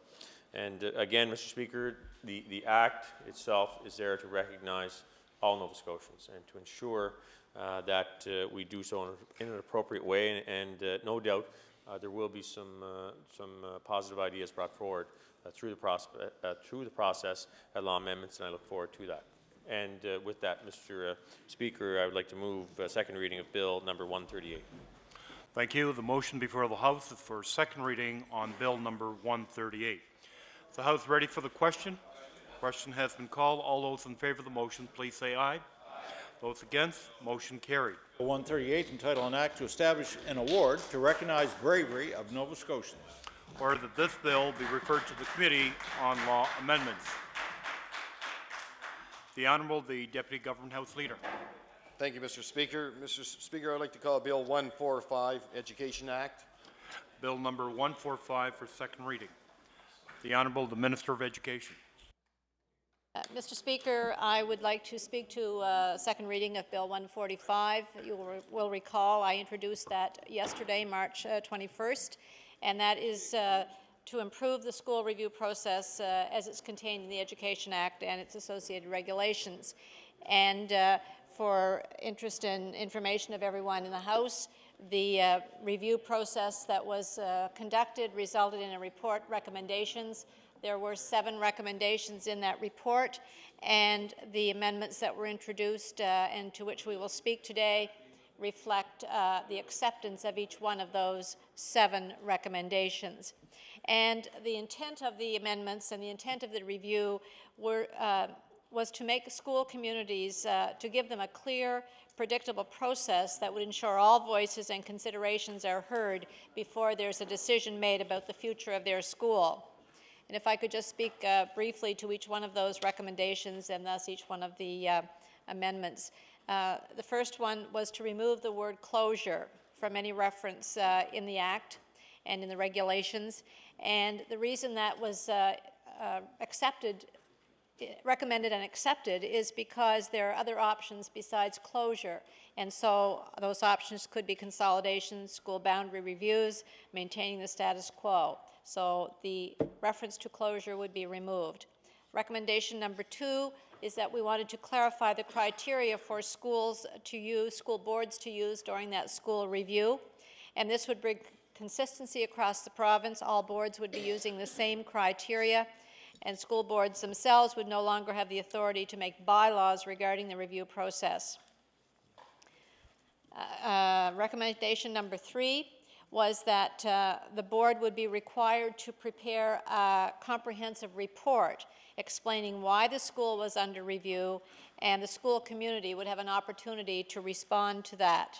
And again, Mr. Speaker, the Act itself is there to recognize all Nova Scotians and to ensure that we do so in an appropriate way. And no doubt there will be some positive ideas brought forward through the process at law amendments, and I look forward to that. And with that, Mr. Speaker, I would like to move second reading of Bill number 138. Thank you. The motion before the House is for second reading on Bill number 138. Is the House ready for the question? Question has been called. All those in favour of the motion, please say aye. Those against, motion carried. Bill 138, entitled an act to establish an award to recognize bravery of Nova Scotians. Order that this bill be referred to the Committee on Law Amendments. The Honourable the Deputy Government House Leader. Thank you, Mr. Speaker. Mr. Speaker, I'd like to call Bill 145, Education Act. Bill number 145 for second reading. The Honourable the Minister of Education. Mr. Speaker, I would like to speak to second reading of Bill 145. You will recall I introduced that yesterday, March 21st, and that is to improve the school review process as it's contained in the Education Act and its associated regulations. And for interest and information of everyone in the House, the review process that was conducted resulted in a report recommendations. There were 7 recommendations in that report, and the amendments that were introduced and to which we will speak today reflect the acceptance of each one of those 7 recommendations. And the intent of the amendments and the intent of the review was to make school communities, to give them a clear, predictable process that would ensure all voices and considerations are heard before there's a decision made about the future of their school. And if I could just speak briefly to each one of those recommendations and thus each one of the amendments. The first one was to remove the word closure from any reference in the Act and in the regulations. And the reason that was recommended and accepted is because there are other options besides closure. And so those options could be consolidation, school boundary reviews, maintaining the status quo. So the reference to closure would be removed. Recommendation number 2 is that we wanted to clarify the criteria for schools to use, school boards to use during that school review. And this would bring consistency across the province. All boards would be using the same criteria, and school boards themselves would no longer have the authority to make bylaws regarding the review process. Recommendation number 3 was that the board would be required to prepare a comprehensive report explaining why the school was under review, and the school community would have an opportunity to respond to that.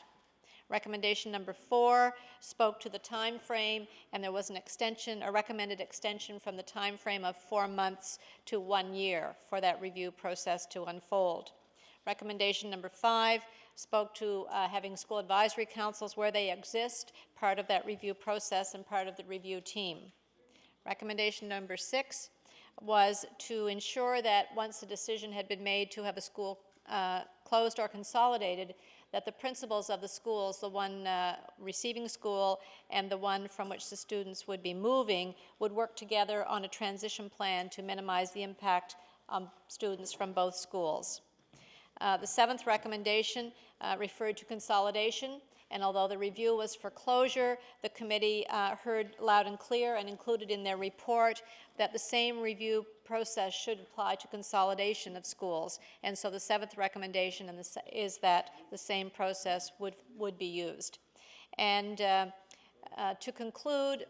Recommendation number 4 spoke to the time frame, and there was an extension, a recommended extension from the time frame of 4 months to 1 year for that review process to unfold. Recommendation number 5 spoke to having school advisory councils where they exist, part of that review process and part of the review team. Recommendation number 6 was to ensure that once a decision had been made to have a school closed or consolidated, that the principals of the schools, the one receiving school and the one from which the students would be moving, would work together on a transition plan to minimize the impact on students from both schools. The 7th recommendation referred to consolidation, and although the review was for closure, the committee heard loud and clear and included in their report that the same review process should apply to consolidation of schools. And so the 7th recommendation is that the same process would be used. And to conclude,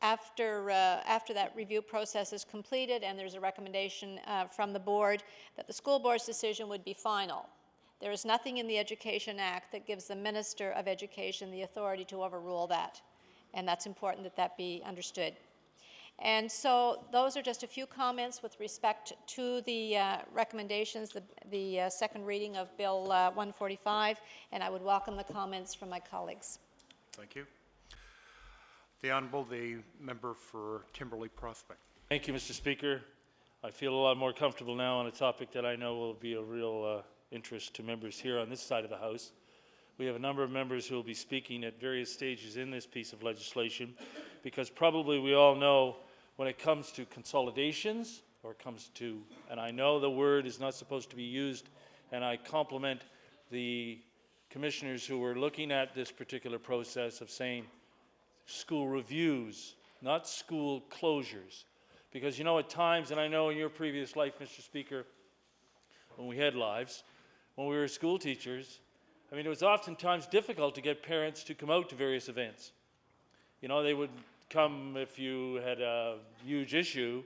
after that review process is completed and there's a recommendation from the board, that the school board's decision would be final. There is nothing in the Education Act that gives the Minister of Education the authority to overrule that, and that's important that that be understood. And so those are just a few comments with respect to the recommendations, the second reading of Bill 145, and I would welcome the comments from my colleagues. Thank you. The Honourable, the member for Kimberley Prospect. Thank you, Mr. Speaker. I feel a lot more comfortable now on a topic that I know will be a real interest to members here on this side of the House. We have a number of members who will be speaking at various stages in this piece of legislation, because probably we all know when it comes to consolidations, or it comes to, and I know the word is not supposed to be used, and I compliment the commissioners who were looking at this particular process of saying school reviews, not school closures. Because you know, at times, and I know in your previous life, Mr. Speaker, when we had lives, when we were school teachers, I mean, it was oftentimes difficult to get parents to come out to various events. You know, they would come if you had a huge issue,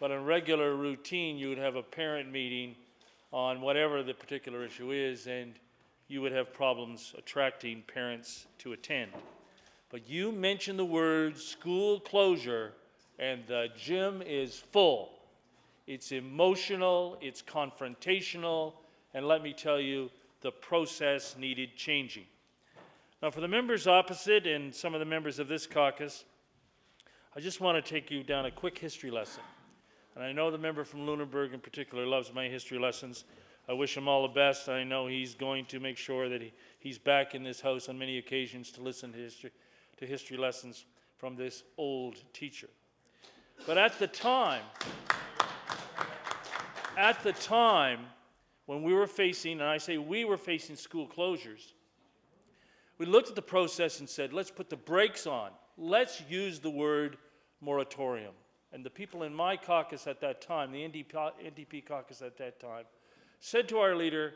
but in regular routine, you would have a parent meeting on whatever the particular issue is, and you would have problems attracting parents to attend. But you mentioned the word school closure, and the gym is full. It's emotional, it's confrontational, and let me tell you, the process needed changing. Now, for the members opposite and some of the members of this caucus, I just want to take you down a quick history lesson. And I know the member from Lunenburg in particular loves my history lessons. I wish him all the best. I know he's going to make sure that he's back in this House on many occasions to listen to history lessons from this old teacher. But at the time when we were facing, and I say we were facing school closures, we looked at the process and said, let's put the brakes on. Let's use the word moratorium. And the people in my caucus at that time, the NDP caucus at that time, said to our leader,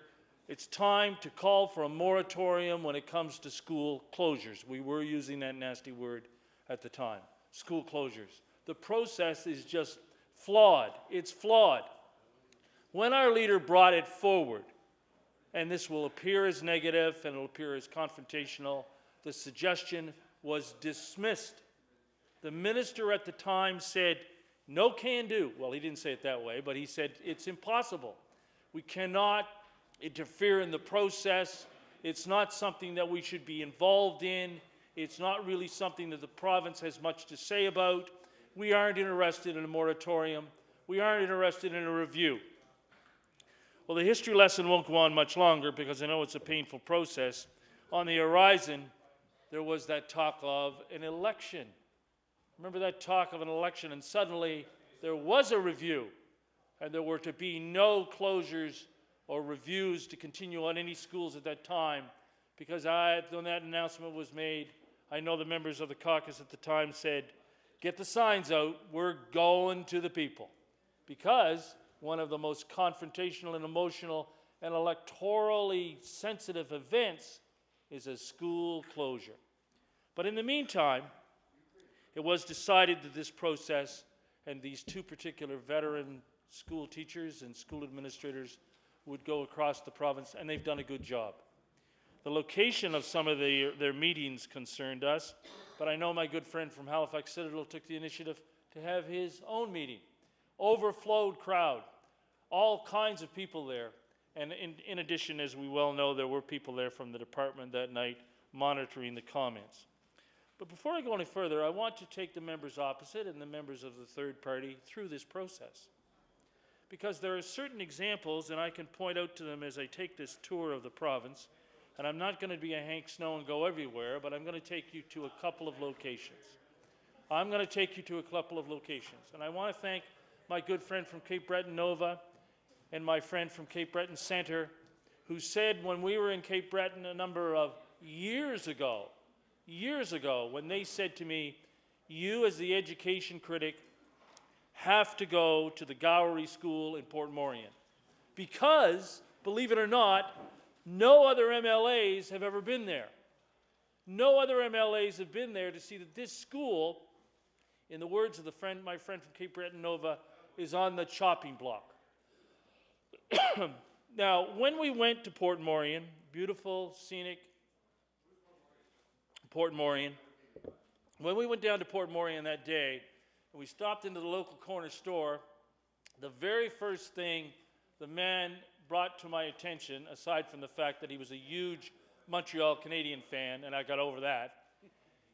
it's time to call for a moratorium when it comes to school closures. We were using that nasty word at the time, school closures. The process is just flawed. It's flawed. When our leader brought it forward, and this will appear as negative and it will appear as confrontational, the suggestion was dismissed. The minister at the time said, no can do. Well, he didn't say it that way, but he said, it's impossible. We cannot interfere in the process. It's not something that we should be involved in. It's not really something that the province has much to say about. We aren't interested in a moratorium. We aren't interested in a review. Well, the history lesson won't go on much longer because I know it's a painful process. On the horizon, there was that talk of an election. Remember that talk of an election, and suddenly there was a review. and there were to be no closures or reviews to continue on any schools at that time, because when that announcement was made, I know the members of the caucus at the time said, get the signs out, we're going to the people. Because one of the most confrontational and emotional and electorally sensitive events is a school closure. But in the meantime, it was decided that this process and these two particular veteran school teachers and school administrators would go across the province, and they've done a good job. The location of some of their meetings concerned us, but I know my good friend from Halifax Citadel took the initiative to have his own meeting. Overflowed crowd, all kinds of people there. And in addition, as we well know, there were people there from the department that night monitoring the comments. But before I go any further, I want to take the members opposite and the members of the third party through this process. Because there are certain examples, and I can point out to them as I take this tour of the province, and I'm not going to be a Hank Snow and go everywhere, but I'm going to take you to a couple of locations. I'm going to take you to a couple of locations. And I want to thank my good friend from Cape Breton Nova and my friend from Cape Breton Centre, who said when we were in Cape Breton a number of years ago, when they said to me, you as the education critic have to go to the Gowrie School in Port Morion. Because, believe it or not, no other MLAs have ever been there. No other MLAs have been there to see that this school, in the words of my friend from Cape Breton Nova, is on the chopping block. Now, when we went to Port Morion, beautiful, scenic Port Morion, when we went down to Port Morion that day, and we stopped into the local corner store, the very first thing the man brought to my attention, aside from the fact that he was a huge Montreal Canadian fan, and I got over that,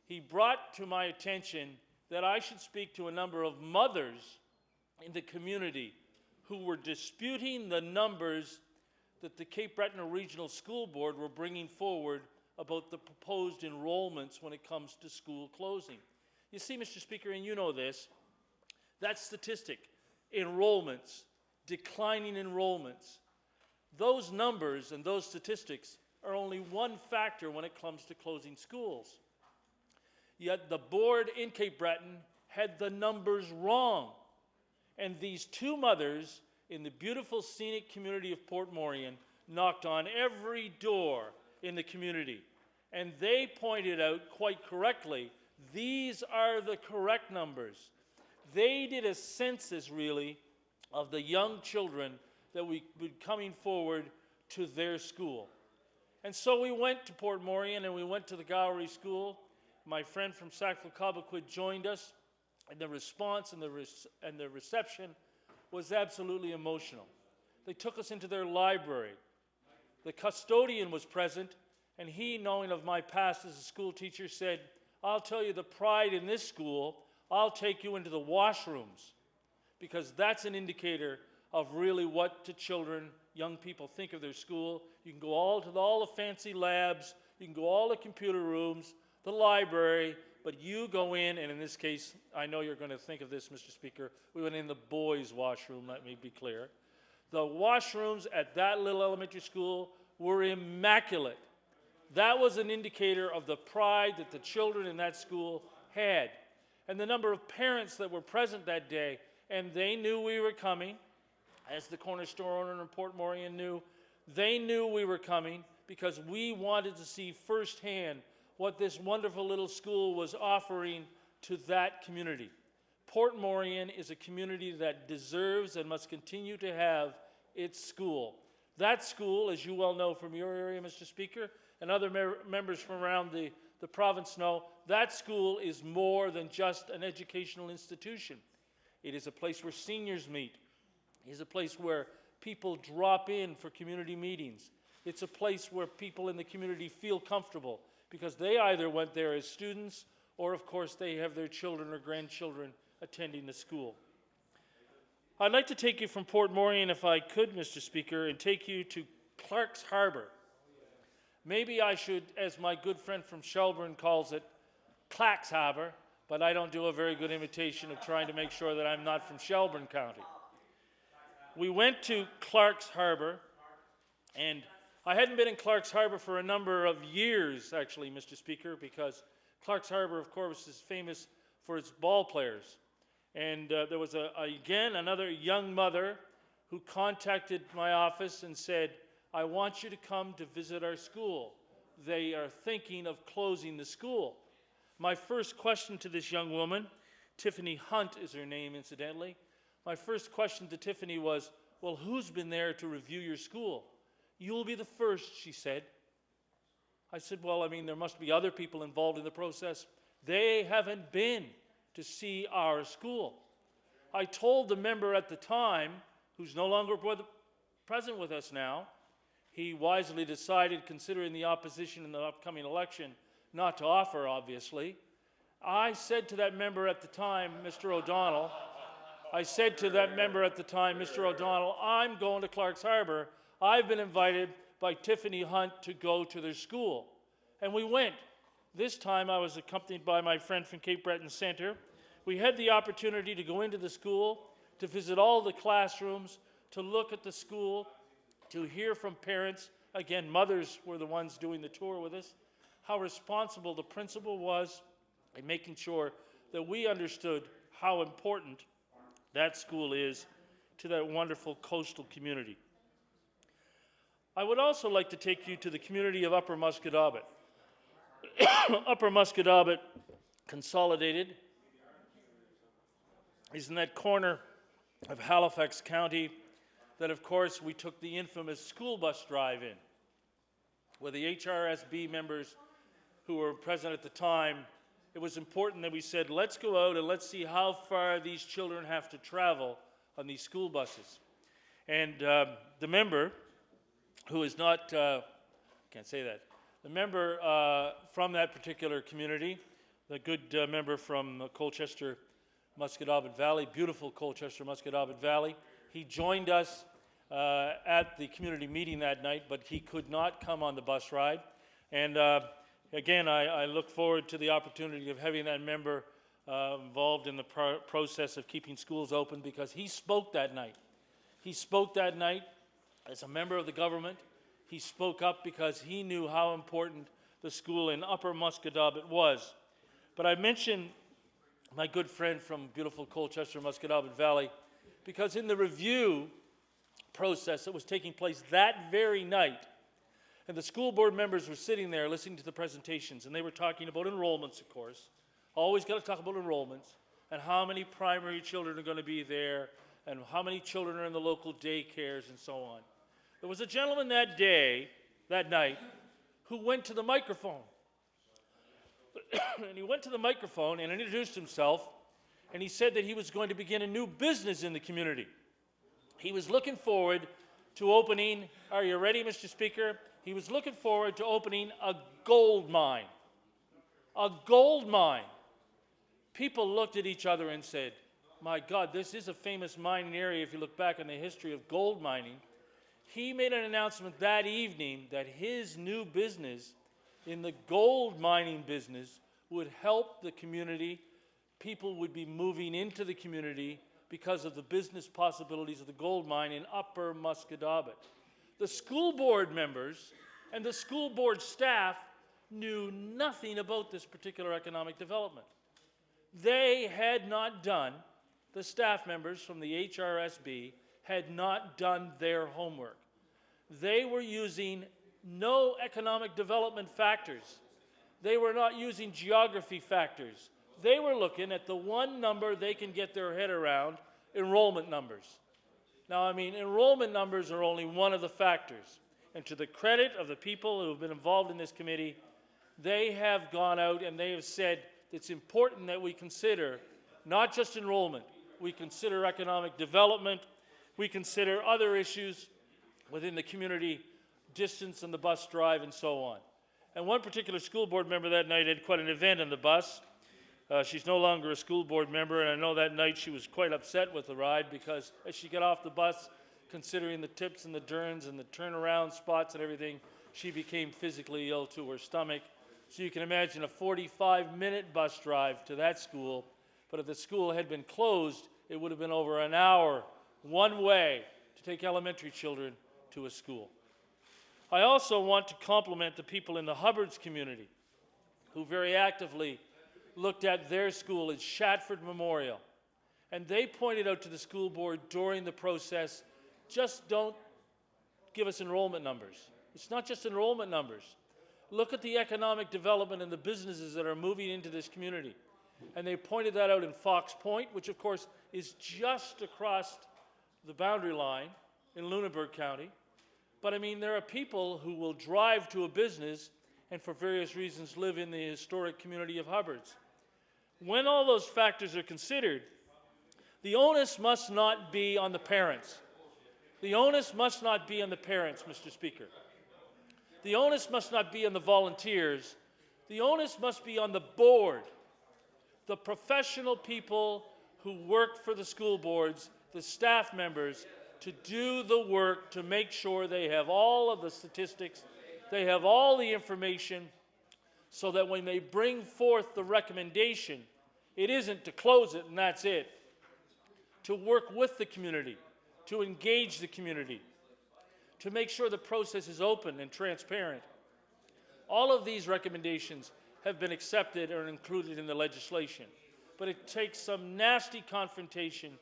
he brought to my attention that I should speak to a number of mothers in the community who were disputing the numbers that the Cape Breton Regional School Board were bringing forward about the proposed enrollments when it comes to school closing. You see, Mr. Speaker, and you know this, that statistic, enrollments, declining enrollments, those numbers and those statistics are only one factor when it comes to closing schools. Yet the board in Cape Breton had the numbers wrong. And these two mothers in the beautiful scenic community of Port Morion knocked on every door in the community. And they pointed out quite correctly, these are the correct numbers. They did a census, really, of the young children that would be coming forward to their school. And so we went to Port Morion and we went to the Gowrie School. My friend from Sackville-Cobequid joined us, and the response and the reception was absolutely emotional. They took us into their library. The custodian was present, and he, knowing of my past as a school teacher, said, I'll tell you the pride in this school, I'll take you into the washrooms, because that's an indicator of really what the children, young people think of their school. You can go all to all the fancy labs, you can go all the computer rooms, the library, but you go in, and in this case, I know you're going to think of this, Mr. Speaker, we went in the boys' washroom, let me be clear. The washrooms at that little elementary school were immaculate. That was an indicator of the pride that the children in that school had. And the number of parents that were present that day, and they knew we were coming, as the corner store owner in Port Morion knew, they knew we were coming because we wanted to see firsthand what this wonderful little school was offering to that community. Port Morion is a community that deserves and must continue to have its school. That school, as you well know from your area, Mr. Speaker, and other members from around the province know, that school is more than just an educational institution. It is a place where seniors meet. It is a place where people drop in for community meetings. It's a place where people in the community feel comfortable because they either went there as students or, of course, they have their children or grandchildren attending the school. I'd like to take you from Port Morion, if I could, Mr. Speaker, and take you to Clark's Harbour. Maybe I should, as my good friend from Shelburne calls it, Clacks Harbour, but I don't do a very good imitation of trying to make sure that I'm not from Shelburne County. we went to Clark's Harbor, and I hadn't been in Clark's Harbor for a number of years, actually, Mr. Speaker, because Clark's Harbor, of course, is famous for its ball players. And there was, again, another young mother who contacted my office and said, I want you to come to visit our school. They are thinking of closing the school. My first question to this young woman, Tiffany Hunt is her name, incidentally. My first question to Tiffany was, well, who's been there to review your school? You'll be the first, she said. I said, well, I mean, there must be other people involved in the process. They haven't been to see our school. I told the member at the time, who's no longer present with us now, he wisely decided, considering the opposition in the upcoming election, not to offer, obviously. I said to that member at the time, Mr. O'Donnell, I'm going to Clark's Harbor. I've been invited by Tiffany Hunt to go to their school. And we went. This time I was accompanied by my friend from Cape Breton Centre. We had the opportunity to go into the school, to visit all the classrooms, to look at the school, to hear from parents. Again, mothers were the ones doing the tour with us. How responsible the principal was in making sure that we understood how important that school is to that wonderful coastal community. I would also like to take you to the community of Upper Musquodoboit. Upper Musquodoboit Consolidated is in that corner of Halifax County that, of course, we took the infamous school bus drive in, where the HRSB members who were present at the time, it was important that we said, let's go out and let's see how far these children have to travel on these school buses. And the member, who is not, can't say that, the member from that particular community, the good member from Colchester, Musquodoboit Valley, beautiful Colchester, Musquodoboit Valley, he joined us at the community meeting that night, but he could not come on the bus ride. And again, I look forward to the opportunity of having that member involved in the process of keeping schools open, because he spoke that night. He spoke that night as a member of the government. He spoke up because he knew how important the school in Upper Musquodoboit was. But I mentioned my good friend from beautiful Colchester, Musquodoboit Valley, because in the review process that was taking place that very night, and the school board members were sitting there listening to the presentations, and they were talking about enrollments, of course. Always got to talk about enrollments, and how many primary children are going to be there, and how many children are in the local daycares, and so on. There was a gentleman that night, who went to the microphone. And he went to the microphone and introduced himself, and he said that he was going to begin a new business in the community. He was looking forward to opening, are you ready, Mr. Speaker? He was looking forward to opening a gold mine. A gold mine. People looked at each other and said, my God, this is a famous mining area if you look back on the history of gold mining. He made an announcement that evening that his new business in the gold mining business would help the community. People would be moving into the community because of the business possibilities of the gold mine in Upper Musquodoboit. The school board members and the school board staff knew nothing about this particular economic development. They had not done, the staff members from the HRSB had not done their homework. They were using no economic development factors. They were not using geography factors. They were looking at the one number they can get their head around, enrollment numbers. Now, I mean, enrollment numbers are only one of the factors. And to the credit of the people who have been involved in this committee, they have gone out and they have said it's important that we consider not just enrollment, we consider economic development, we consider other issues within the community, distance on the bus drive, and so on. And one particular school board member that night had quite an event on the bus. She's no longer a school board member, and I know that night she was quite upset with the ride, because as she got off the bus, considering the tips and the turns and the turnaround spots and everything, she became physically ill to her stomach. So you can imagine a 45-minute bus drive to that school, but if the school had been closed, it would have been over an hour one way to take elementary children to a school. I also want to compliment the people in the Hubbards community who very actively looked at their school at Shatford Memorial. And they pointed out to the school board during the process, just don't give us enrollment numbers. It's not just enrollment numbers. Look at the economic development and the businesses that are moving into this community. And they pointed that out in Fox Point, which of course is just across the boundary line in Lunenburg County. But I mean, there are people who will drive to a business and for various reasons live in the historic community of Hubbards. When all those factors are considered, the onus must not be on the parents. The onus must not be on the parents, Mr. Speaker. The onus must not be on the volunteers. The onus must be on the board, the professional people who work for the school boards, the staff members, to do the work to make sure they have all of the statistics, they have all the information, so that when they bring forth the recommendation, it isn't to close it and that's it. To work with the community, to engage the community, to make sure the process is open and transparent. All of these recommendations have been accepted or included in the legislation, but it takes some nasty confrontation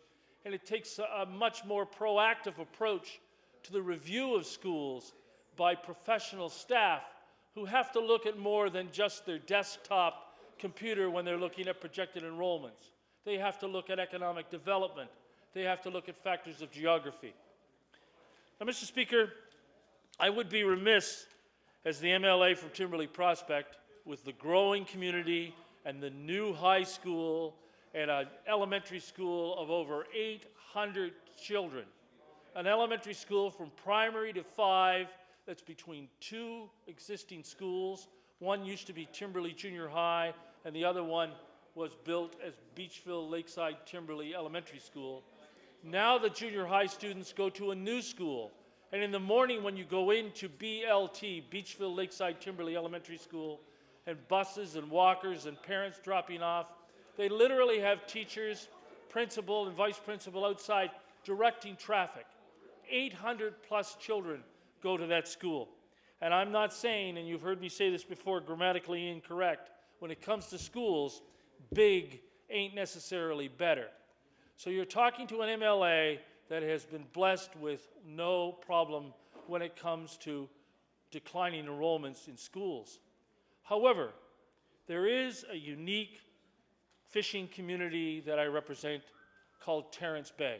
and it takes a much more proactive approach to the review of schools by professional staff who have to look at more than just their desktop computer when they're looking at projected enrollments. They have to look at economic development. They have to look at factors of geography. Now, Mr. Speaker, I would be remiss as the MLA from Timberlea Prospect, with the growing community and the new high school and an elementary school of over 800 children. An elementary school from primary to 5 that's between 2 existing schools. One used to be Timberlea Junior High, and the other one was built as Beachville Lakeside Timberlea Elementary School. Now the junior high students go to a new school, and in the morning when you go into BLT, Beachville Lakeside Timberlea Elementary School, and buses and walkers and parents dropping off, they literally have teachers, principal and vice principal outside directing traffic. 800 plus children go to that school. And I'm not saying, and you've heard me say this before, grammatically incorrect, when it comes to schools, big ain't necessarily better. So you're talking to an MLA that has been blessed with no problem when it comes to declining enrollments in schools. However, there is a unique fishing community that I represent called Terrence Bay.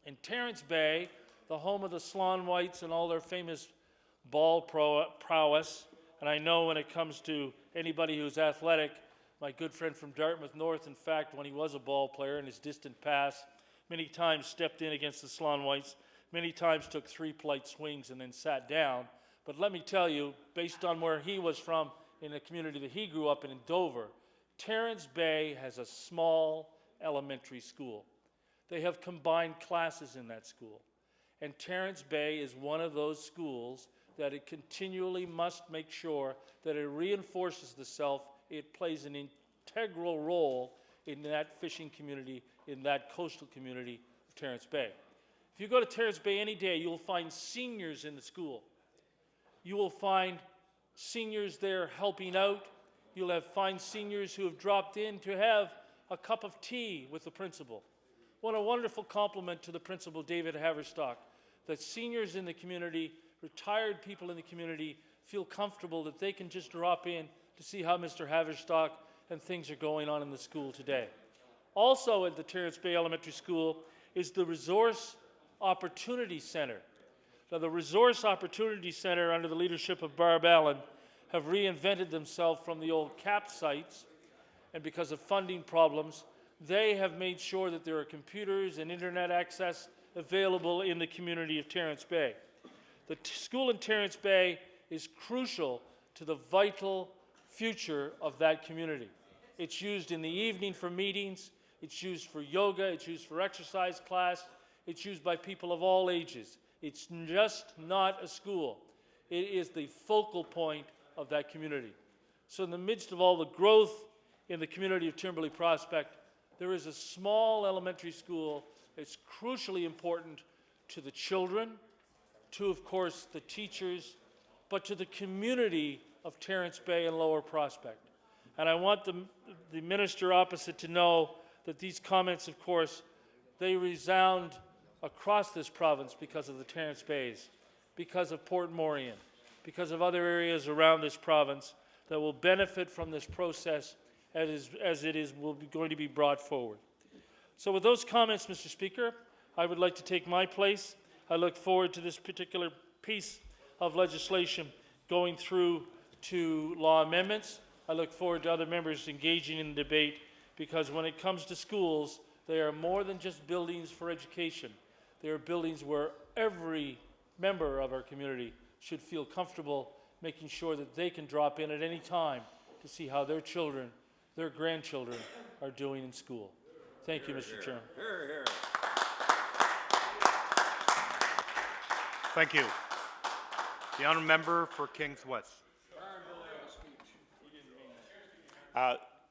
In Terrence Bay, the home of the Swan Whites and all their famous ball prowess, and I know when it comes to anybody who's athletic, my good friend from Dartmouth North, in fact, when he was a ball player in his distant past, many times stepped in against the Swan Whites, many times took 3 polite swings and then sat down. But let me tell you, based on where he was from in the community that he grew up in Dover, Terrence Bay has a small elementary school. They have combined classes in that school. And Terrence Bay is one of those schools that it continually must make sure that it reinforces itself. It plays an integral role in that fishing community, in that coastal community of Terrence Bay. If you go to Terrence Bay any day, you'll find seniors in the school. You will find seniors there helping out. You'll find seniors who have dropped in to have a cup of tea with the principal. What a wonderful compliment to the principal, David Haverstock, that seniors in the community, retired people in the community, feel comfortable that they can just drop in to see how Mr. Haverstock and things are going on in the school today. Also at the Terrence Bay Elementary School is the Resource Opportunity Center. Now, the Resource Opportunity Center, under the leadership of Barb Allen, have reinvented themselves from the old CAP sites, and because of funding problems, they have made sure that there are computers and internet access available in the community of Terrence Bay. The school in Terrence Bay is crucial to the vital future of that community. It's used in the evening for meetings, it's used for yoga, it's used for exercise class, it's used by people of all ages. It's just not a school. It is the focal point of that community. So in the midst of all the growth in the community of Timberlea Prospect, there is a small elementary school that's crucially important to the children, to, of course, the teachers, but to the community of Terrence Bay and Lower Prospect. And I want the minister opposite to know that these comments, of course, they resound across this province because of the Terrence Bays, because of Port Morion, because of other areas around this province that will benefit from this process as it is going to be brought forward. So with those comments, Mr. Speaker, I would like to take my place. I look forward to this particular piece of legislation going through to law amendments. I look forward to other members engaging in the debate, because when it comes to schools, they are more than just buildings for education. They are buildings where every member of our community should feel comfortable making sure that they can drop in at any time to see how their children, their grandchildren are doing in school. Thank you, Mr. Chairman. Thank you. The honourable member for Kings West.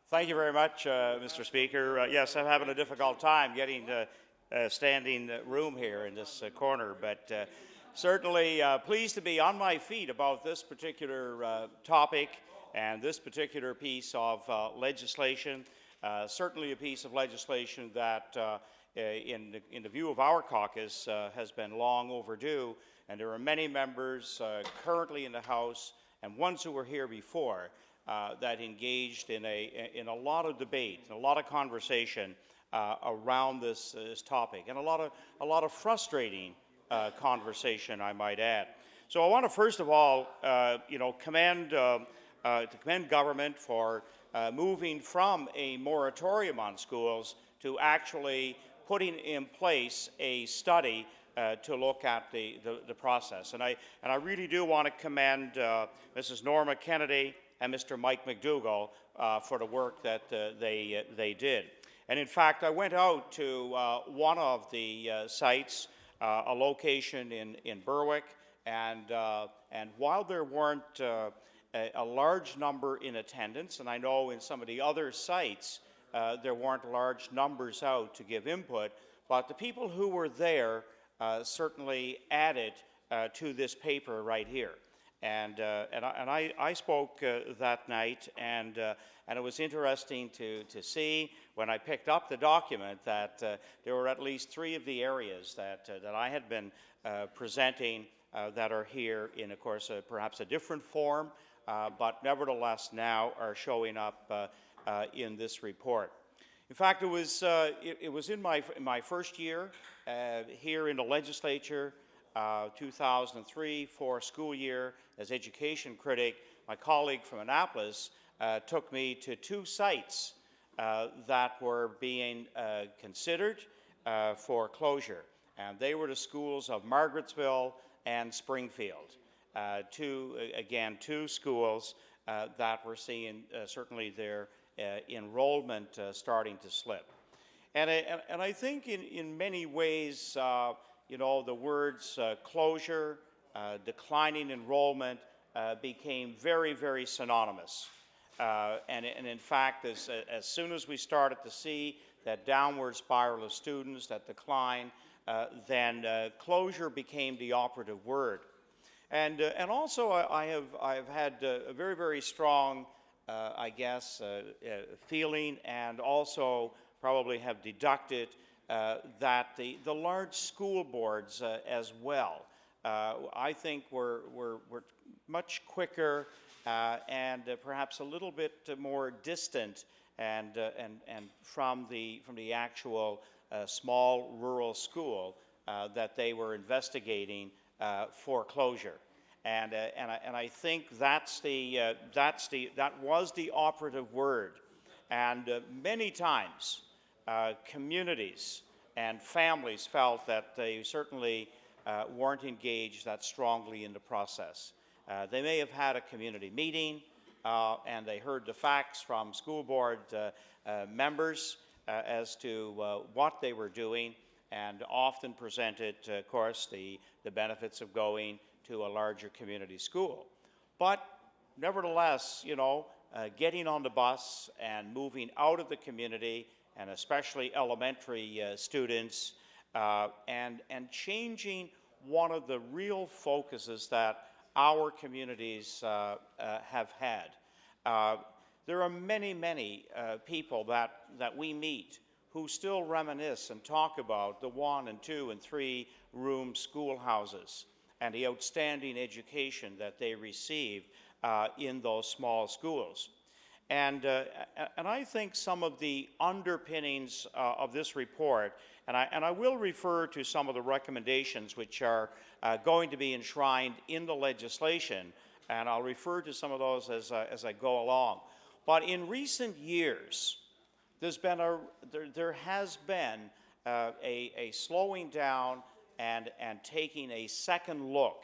Thank you very much, Mr. Speaker. Yes, I'm having a difficult time getting standing room here in this corner, but certainly pleased to be on my feet about this particular topic and this particular piece of legislation. Certainly a piece of legislation that, in the view of our caucus, has been long overdue, and there are many members currently in the House and ones who were here before that engaged in a lot of debate, and a lot of conversation around this topic, and a lot of frustrating conversation, I might add. So I want to first of all, commend government for moving from a moratorium on schools to actually putting in place a study to look at the process. And I really do want to commend Mrs. Norma Kennedy and Mr. Mike McDougall for the work that they did. And in fact, I went out to one of the sites, a location in Berwick, and while there weren't a large number in attendance, and I know in some of the other sites there weren't large numbers out to give input, but the people who were there certainly added to this paper right here. And I spoke that night, and it was interesting to see when I picked up the document that there were at least 3 of the areas that I had been presenting that are here in, of course, perhaps a different form, but nevertheless now are showing up in this report. In fact, it was in my first year here in the legislature, 2003-04 school year, as education critic. My colleague from Annapolis took me to 2 sites that were being considered for closure, and they were the schools of Margarettsville and Springfield. 2 schools that were seeing certainly their enrollment starting to slip. And I think in many ways, the words closure, declining enrollment became very, very synonymous. And in fact, as soon as we started to see that downward spiral of students, that decline, then closure became the operative word. And also I have had a very, very strong, feeling, and also probably have deducted that the large school boards as well, I think were much quicker and perhaps a little bit more distant and from the actual small rural school that they were investigating foreclosure. And I think that was the operative word. And many times communities and families felt that they certainly weren't engaged that strongly in the process. They may have had a community meeting and they heard the facts from school board members as to what they were doing, and often presented, of course, the benefits of going to a larger community school. But nevertheless, getting on the bus and moving out of the community, and especially elementary students, and changing one of the real focuses that our communities have had. There are many, many people that we meet who still reminisce and talk about the 1 and 2 and 3 room schoolhouses and the outstanding education that they received in those small schools. And I think some of the underpinnings of this report, and I will refer to some of the recommendations which are going to be enshrined in the legislation, and I'll refer to some of those as I go along. But in recent years, there has been a slowing down and taking a second look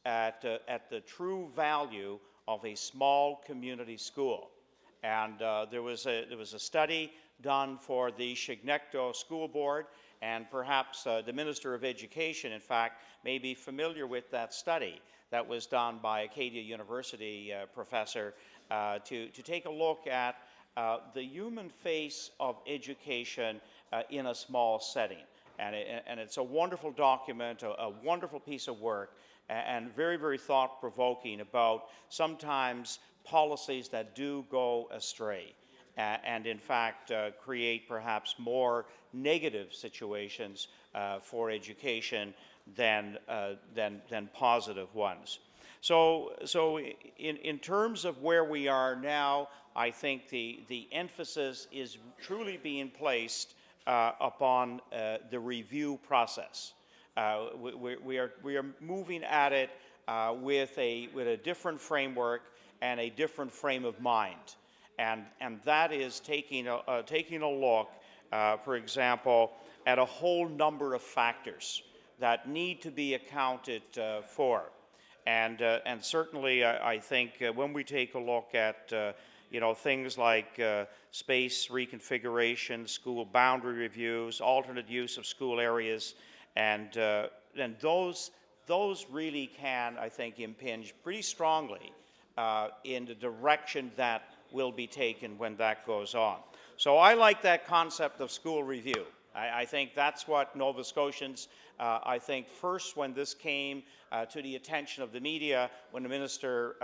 at the true value of a small community school. And there was a study done for the Chignecto School Board, and perhaps the Minister of Education, in fact, may be familiar with that study that was done by Acadia University professor to take a look at the human face of education in a small setting. And it's a wonderful document, a wonderful piece of work, and very, very thought-provoking about sometimes policies that do go astray and in fact create perhaps more negative situations for education than positive ones. So in terms of where we are now, I think the emphasis is truly being placed upon the review process. We are moving at it with a different framework and a different frame of mind, and that is taking a look, for example, at a whole number of factors that need to be accounted for, and certainly I think when we take a look at things like space reconfiguration, school boundary reviews, alternate use of school areas, and those really can, I think, impinge pretty strongly in the direction that will be taken when that goes on. So I like that concept of school review. I think that's what Nova Scotians, I think first when this came to the attention of the media, when the minister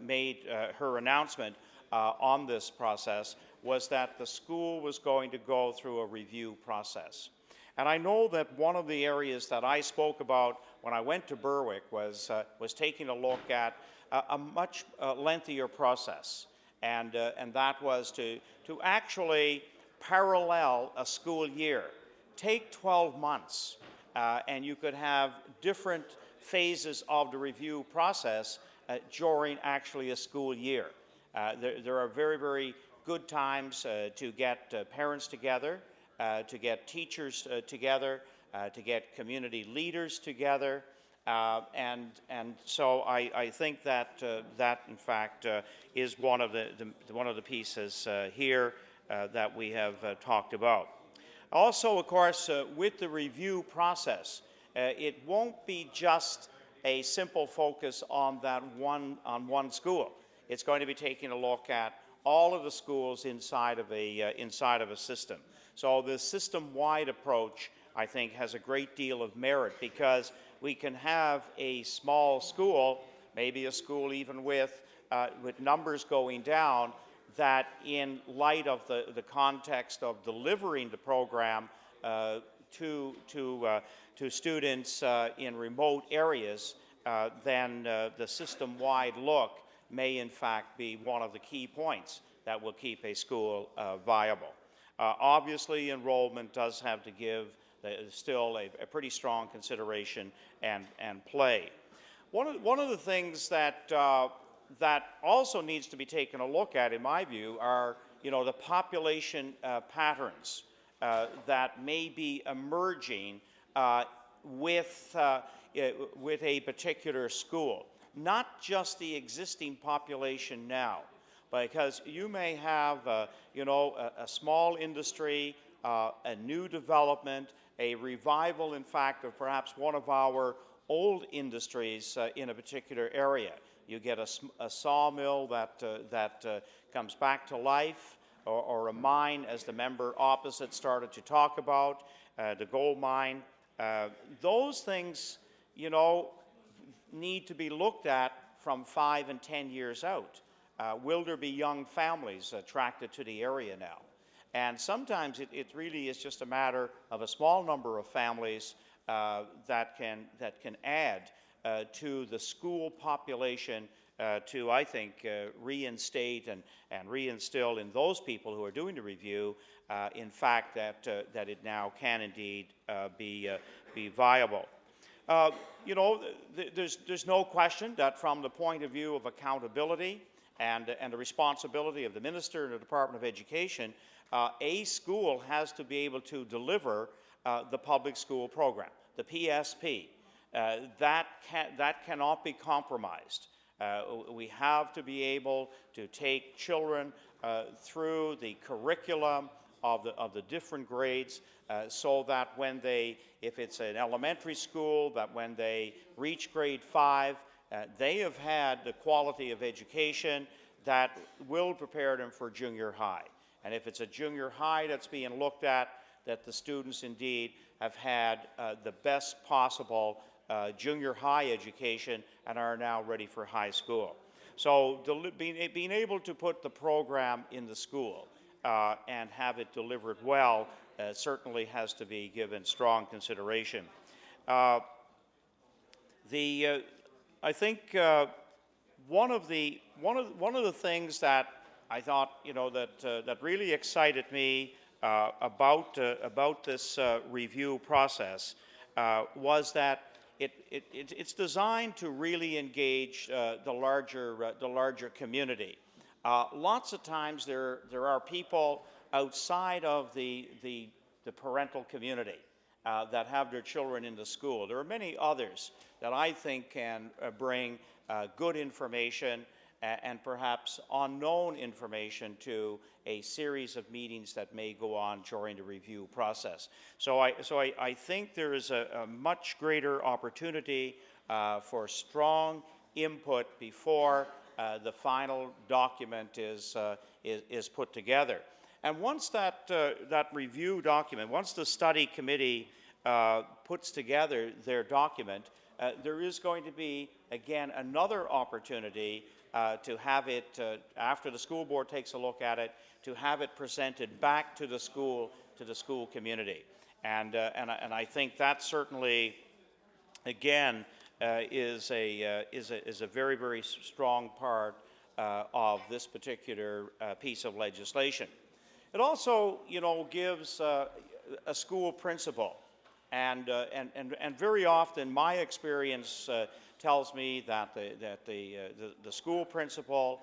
made her announcement on this process, was that the school was going to go through a review process. And I know that one of the areas that I spoke about when I went to Berwick was taking a look at a much lengthier process, and that was to actually parallel a school year. Take 12 months, and you could have different phases of the review process during actually a school year. There are very, very good times to get parents together, to get teachers together, to get community leaders together, and so I think that that in fact is one of the pieces here that we have talked about. Also, of course, with the review process, it won't be just a simple focus on one school. It's going to be taking a look at all of the schools inside of a system. So the system-wide approach, I think, has a great deal of merit, because we can have a small school, maybe a school even with numbers going down, that in light of the context of delivering the program to students in remote areas, then the system-wide look may in fact be one of the key points that will keep a school viable. Obviously, enrollment does have to give still a pretty strong consideration and play. One of the things that also needs to be taken a look at, in my view, are the population patterns that may be emerging with a particular school. Not just the existing population now, because you may have a small industry, a new development, a revival, in fact, of perhaps one of our old industries in a particular area. You get a sawmill that comes back to life, or a mine, as the member opposite started to talk about, the gold mine. Those things, you know, need to be looked at from 5 and 10 years out. Will there be young families attracted to the area now? And sometimes it really is just a matter of a small number of families that can add to the school population to, I think, reinstate and reinstill in those people who are doing the review, in fact, that it now can indeed be viable. You know, there's no question that from the point of view of accountability and the responsibility of the Minister and the Department of Education, a school has to be able to deliver the public school program, the PSP. That cannot be compromised. We have to be able to take children through the curriculum of the different grades so that when they, if it's an elementary school, that when they reach grade 5, they have had the quality of education that will prepare them for junior high. And if it's a junior high that's being looked at, that the students indeed have had the best possible junior high education and are now ready for high school. So being able to put the program in the school and have it delivered well certainly has to be given strong consideration. I think one of the things that I thought, you know, that really excited me about this review process was that it's designed to really engage the larger community. Lots of times there are people outside of the parental community that have their children in the school. There are many others that I think can bring good information and perhaps unknown information to a series of meetings that may go on during the review process. So I think there is a much greater opportunity for strong input before the final document is put together. And once that review document, once the study committee puts together their document, there is going to be, again, another opportunity to have it, after the school board takes a look at it, to have it presented back to the school community. And I think that certainly, again, is a very, very strong part of this particular piece of legislation. It also, you know, gives a school principal, and very often my experience tells me that the school principal,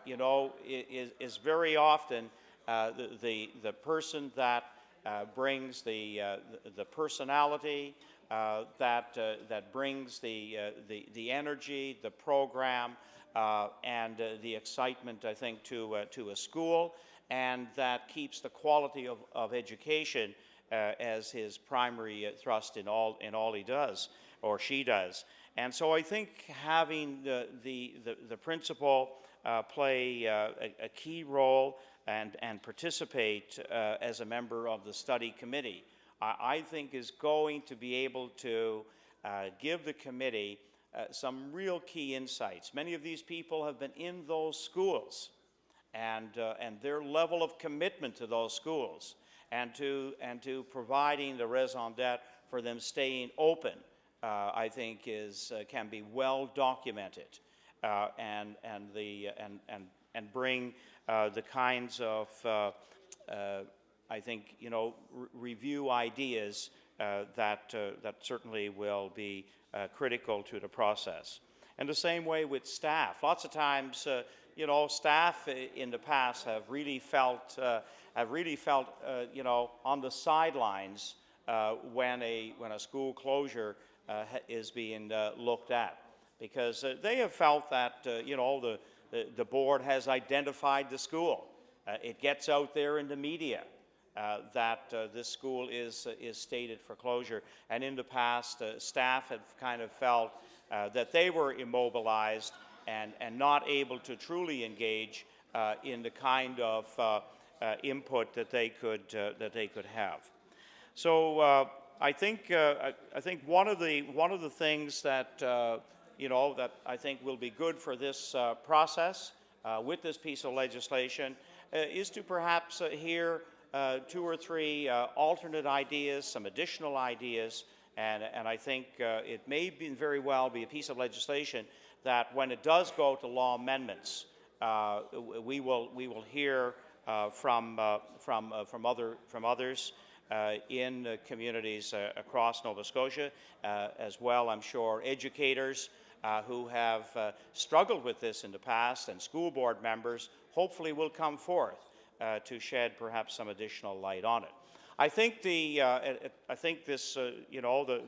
you know, is very often the person that brings the personality, that brings the energy, the program, and the excitement, I think, to a school, and that keeps the quality of education as his primary thrust in all he does or she does. And so I think having the principal play a key role and participate as a member of the study committee, I think is going to be able to give the committee some real key insights. Many of these people have been in those schools, and their level of commitment to those schools and to providing the raison d'etre for them staying open, I think can be well documented, and bring the kinds of I think, you know, review ideas that certainly will be critical to the process. And the same way with staff. Lots of times, you know, staff in the past have really felt you know, on the sidelines when a school closure is being looked at, because they have felt that you know, the board has identified the school. It gets out there in the media that this school is stated for closure, and in the past staff have kind of felt that they were immobilized and not able to truly engage in the kind of input that they could have. So I think one of the things that that I think will be good for this process with this piece of legislation is to perhaps hear 2 or 3 alternate ideas, some additional ideas, and I think it may very well be a piece of legislation that when it does go to law amendments, we will hear from others in communities across Nova Scotia, as well, I'm sure, educators who have struggled with this in the past, and school board members hopefully will come forth to shed perhaps some additional light on it. I think the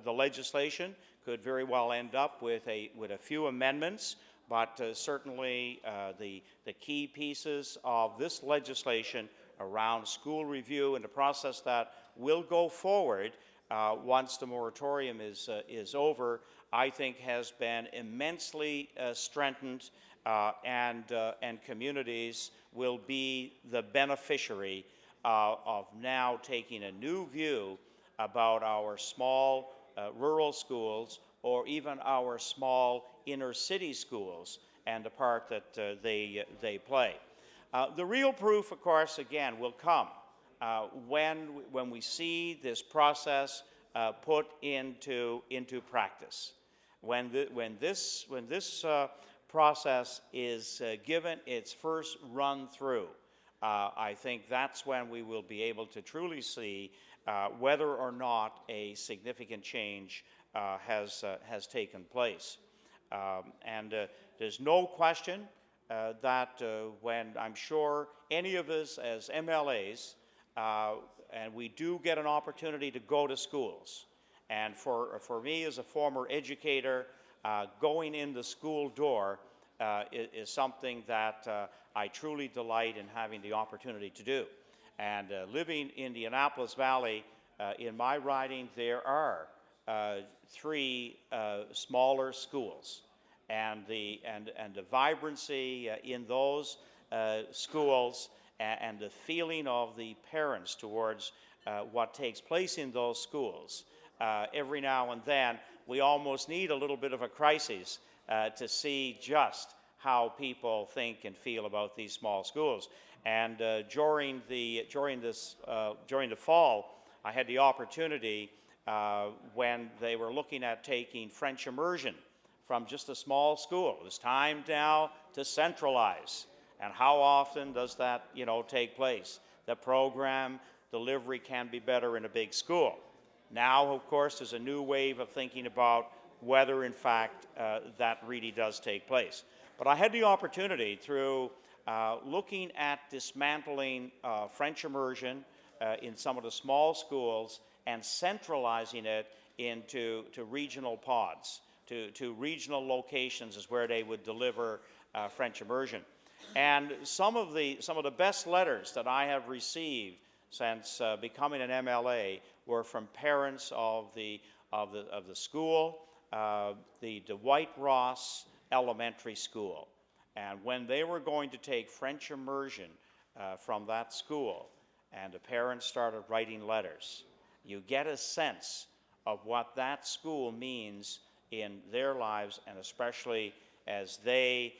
legislation could very well end up with a few amendments, but certainly the key pieces of this legislation around school review and the process that will go forward once the moratorium is over, I think has been immensely strengthened, and communities will be the beneficiary of now taking a new view about our small rural schools, or even our small inner city schools, and the part that they play. The real proof, of course, again, will come when we see this process put into practice. When this process is given its first run through, I think that's when we will be able to truly see whether or not a significant change has taken place. And there's no question that when I'm sure any of us as MLAs, and we do get an opportunity to go to schools, and for me as a former educator, going in the school door is something that I truly delight in having the opportunity to do. And living in the Annapolis Valley, in my riding, there are 3 smaller schools, and the vibrancy in those schools, and the feeling of the parents towards what takes place in those schools. Every now and then, we almost need a little bit of a crisis to see just how people think and feel about these small schools. And during the fall, I had the opportunity when they were looking at taking French immersion from just a small school. It was time now to centralize. And how often does that, take place? The program delivery can be better in a big school. Now, of course, there's a new wave of thinking about whether, in fact, that really does take place. But I had the opportunity through looking at dismantling French immersion in some of the small schools and centralizing it into regional pods, to regional locations is where they would deliver French immersion. And some of the best letters that I have received since becoming an MLA were from parents of the school, the Dwight Ross Elementary School. And when they were going to take French immersion from that school, and the parents started writing letters, you get a sense of what that school means in their lives, and especially as they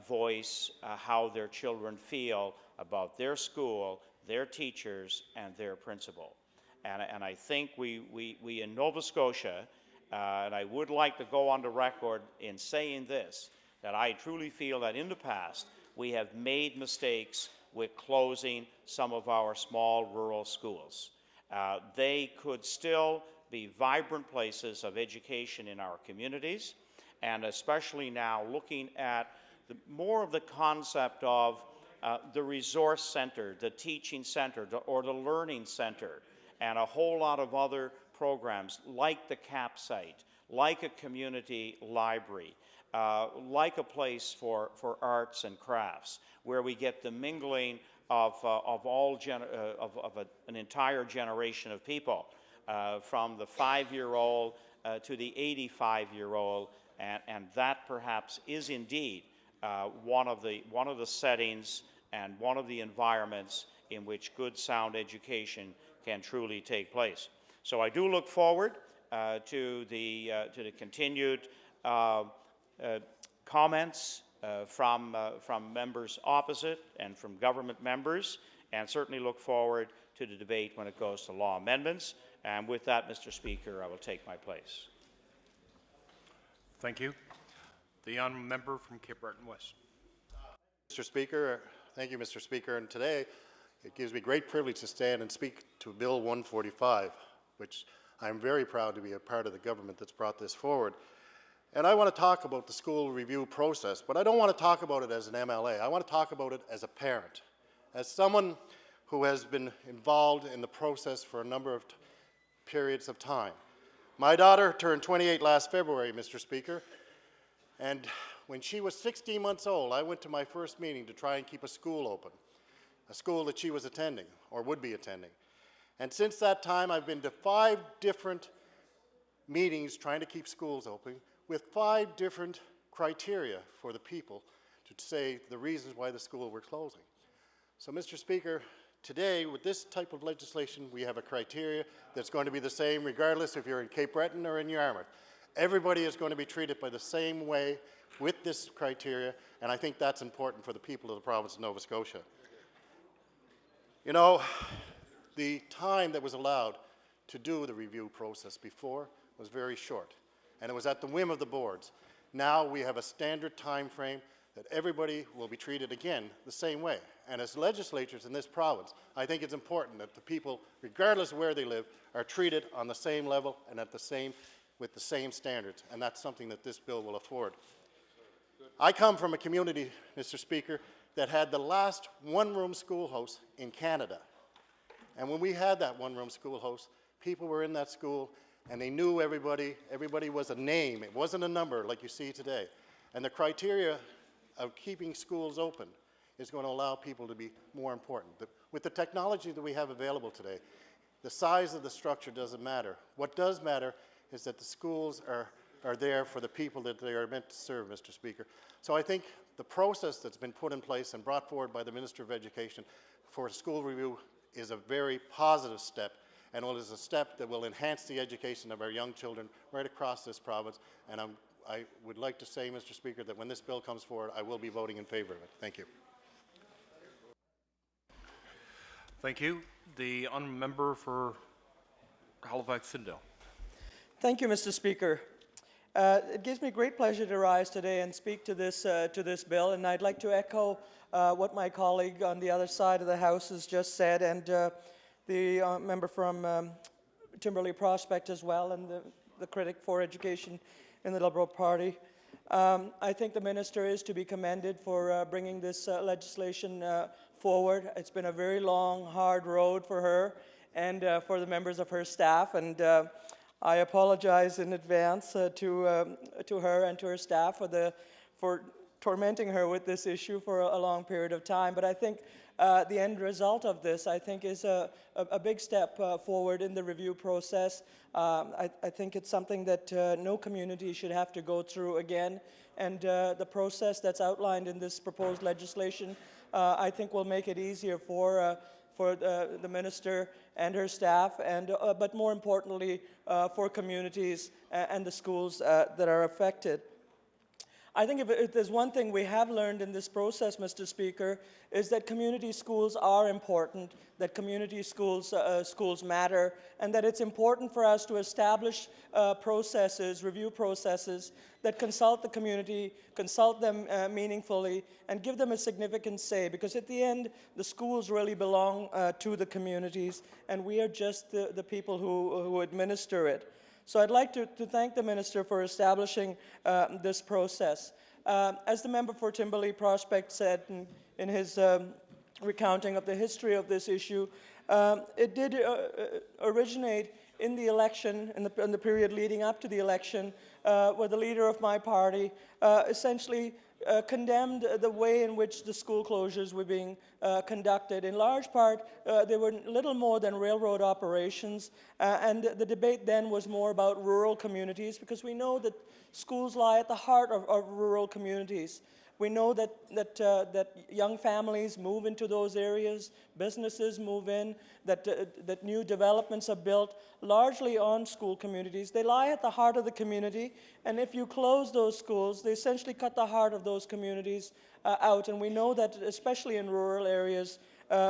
voice how their children feel about their school, their teachers, and their principal. And I think we in Nova Scotia, and I would like to go on the record in saying this, that I truly feel that in the past we have made mistakes with closing some of our small rural schools. They could still be vibrant places of education in our communities, and especially now looking at more of the concept of the resource center, the teaching center, or the learning center, and a whole lot of other programs like the campsite, like a community library, like a place for arts and crafts, where we get the mingling of an entire generation of people, from the 5-year-old to the 85-year-old, and that perhaps is indeed one of the settings and one of the environments in which good, sound education can truly take place. So I do look forward to the continued comments from members opposite and from government members, and certainly look forward to the debate when it goes to law amendments. And with that, Mr. Speaker, I will take my place. Thank you. The honourable member from Cape Breton West. Mr. Speaker, thank you, Mr. Speaker. And today, it gives me great privilege to stand and speak to Bill 145, which I'm very proud to be a part of the government that's brought this forward. And I want to talk about the school review process, but I don't want to talk about it as an MLA. I want to talk about it as a parent, as someone who has been involved in the process for a number of periods of time. My daughter turned 28 last February, Mr. Speaker, and when she was 16 months old, I went to my first meeting to try and keep a school open, a school that she was attending or would be attending. And since that time, I've been to 5 different meetings trying to keep schools open with 5 different criteria for the people to say the reasons why the school were closing. So, Mr. Speaker, today, with this type of legislation, we have a criteria that's going to be the same regardless if you're in Cape Breton or in Yarmouth. Everybody is going to be treated by the same way with this criteria, and I think that's important for the people of the province of Nova Scotia. You know, the time that was allowed to do the review process before was very short, and it was at the whim of the boards. Now we have a standard time frame that everybody will be treated again the same way. And as legislatures in this province, I think it's important that the people, regardless of where they live, are treated on the same level and with the same standards, and that's something that this bill will afford. I come from a community, Mr. Speaker, that had the last one-room schoolhouse in Canada. And when we had that one-room schoolhouse, people were in that school and they knew everybody. Everybody was a name. It wasn't a number like you see today. And the criteria of keeping schools open is going to allow people to be more important. With the technology that we have available today, the size of the structure doesn't matter. What does matter is that the schools are there for the people that they are meant to serve, Mr. Speaker. So I think the process that's been put in place and brought forward by the Minister of Education for a school review is a very positive step, and it is a step that will enhance the education of our young children right across this province. And I would like to say, Mr. Speaker, that when this bill comes forward, I will be voting in favour of it. Thank you. Thank you. The honourable member for Halifax-Sindel. Thank you, Mr. Speaker. It gives me great pleasure to rise today and speak to this bill, and I'd like to echo what my colleague on the other side of the House has just said, and the member from Timberley Prospect as well, and the critic for education in the Liberal Party. I think the Minister is to be commended for bringing this legislation forward. It's been a very long, hard road for her and for the members of her staff, and I apologize in advance to her and to her staff for tormenting her with this issue for a long period of time. But I think the end result of this, I think, is a big step forward in the review process. I think it's something that no community should have to go through again. And the process that's outlined in this proposed legislation, I think, will make it easier for the Minister and her staff, and but more importantly, for communities and the schools that are affected. I think if there's one thing we have learned in this process, Mr. Speaker, is that community schools are important, that community schools matter, and that it's important for us to establish processes, review processes, that consult the community, consult them meaningfully, and give them a significant say, because at the end, the schools really belong to the communities, and we are just the people who administer it. So I'd like to thank the Minister for establishing this process. As the member for Timberley Prospect said in his recounting of the history of this issue, it did originate in the election, in the period leading up to the election, where the leader of my party essentially condemned the way in which the school closures were being conducted. In large part, they were little more than railroad operations, and the debate then was more about rural communities, because we know that schools lie at the heart of rural communities. We know that young families move into those areas, businesses move in, that new developments are built largely on school communities. They lie at the heart of the community, and if you close those schools, they essentially cut the heart of those communities out. And we know that, especially in rural areas,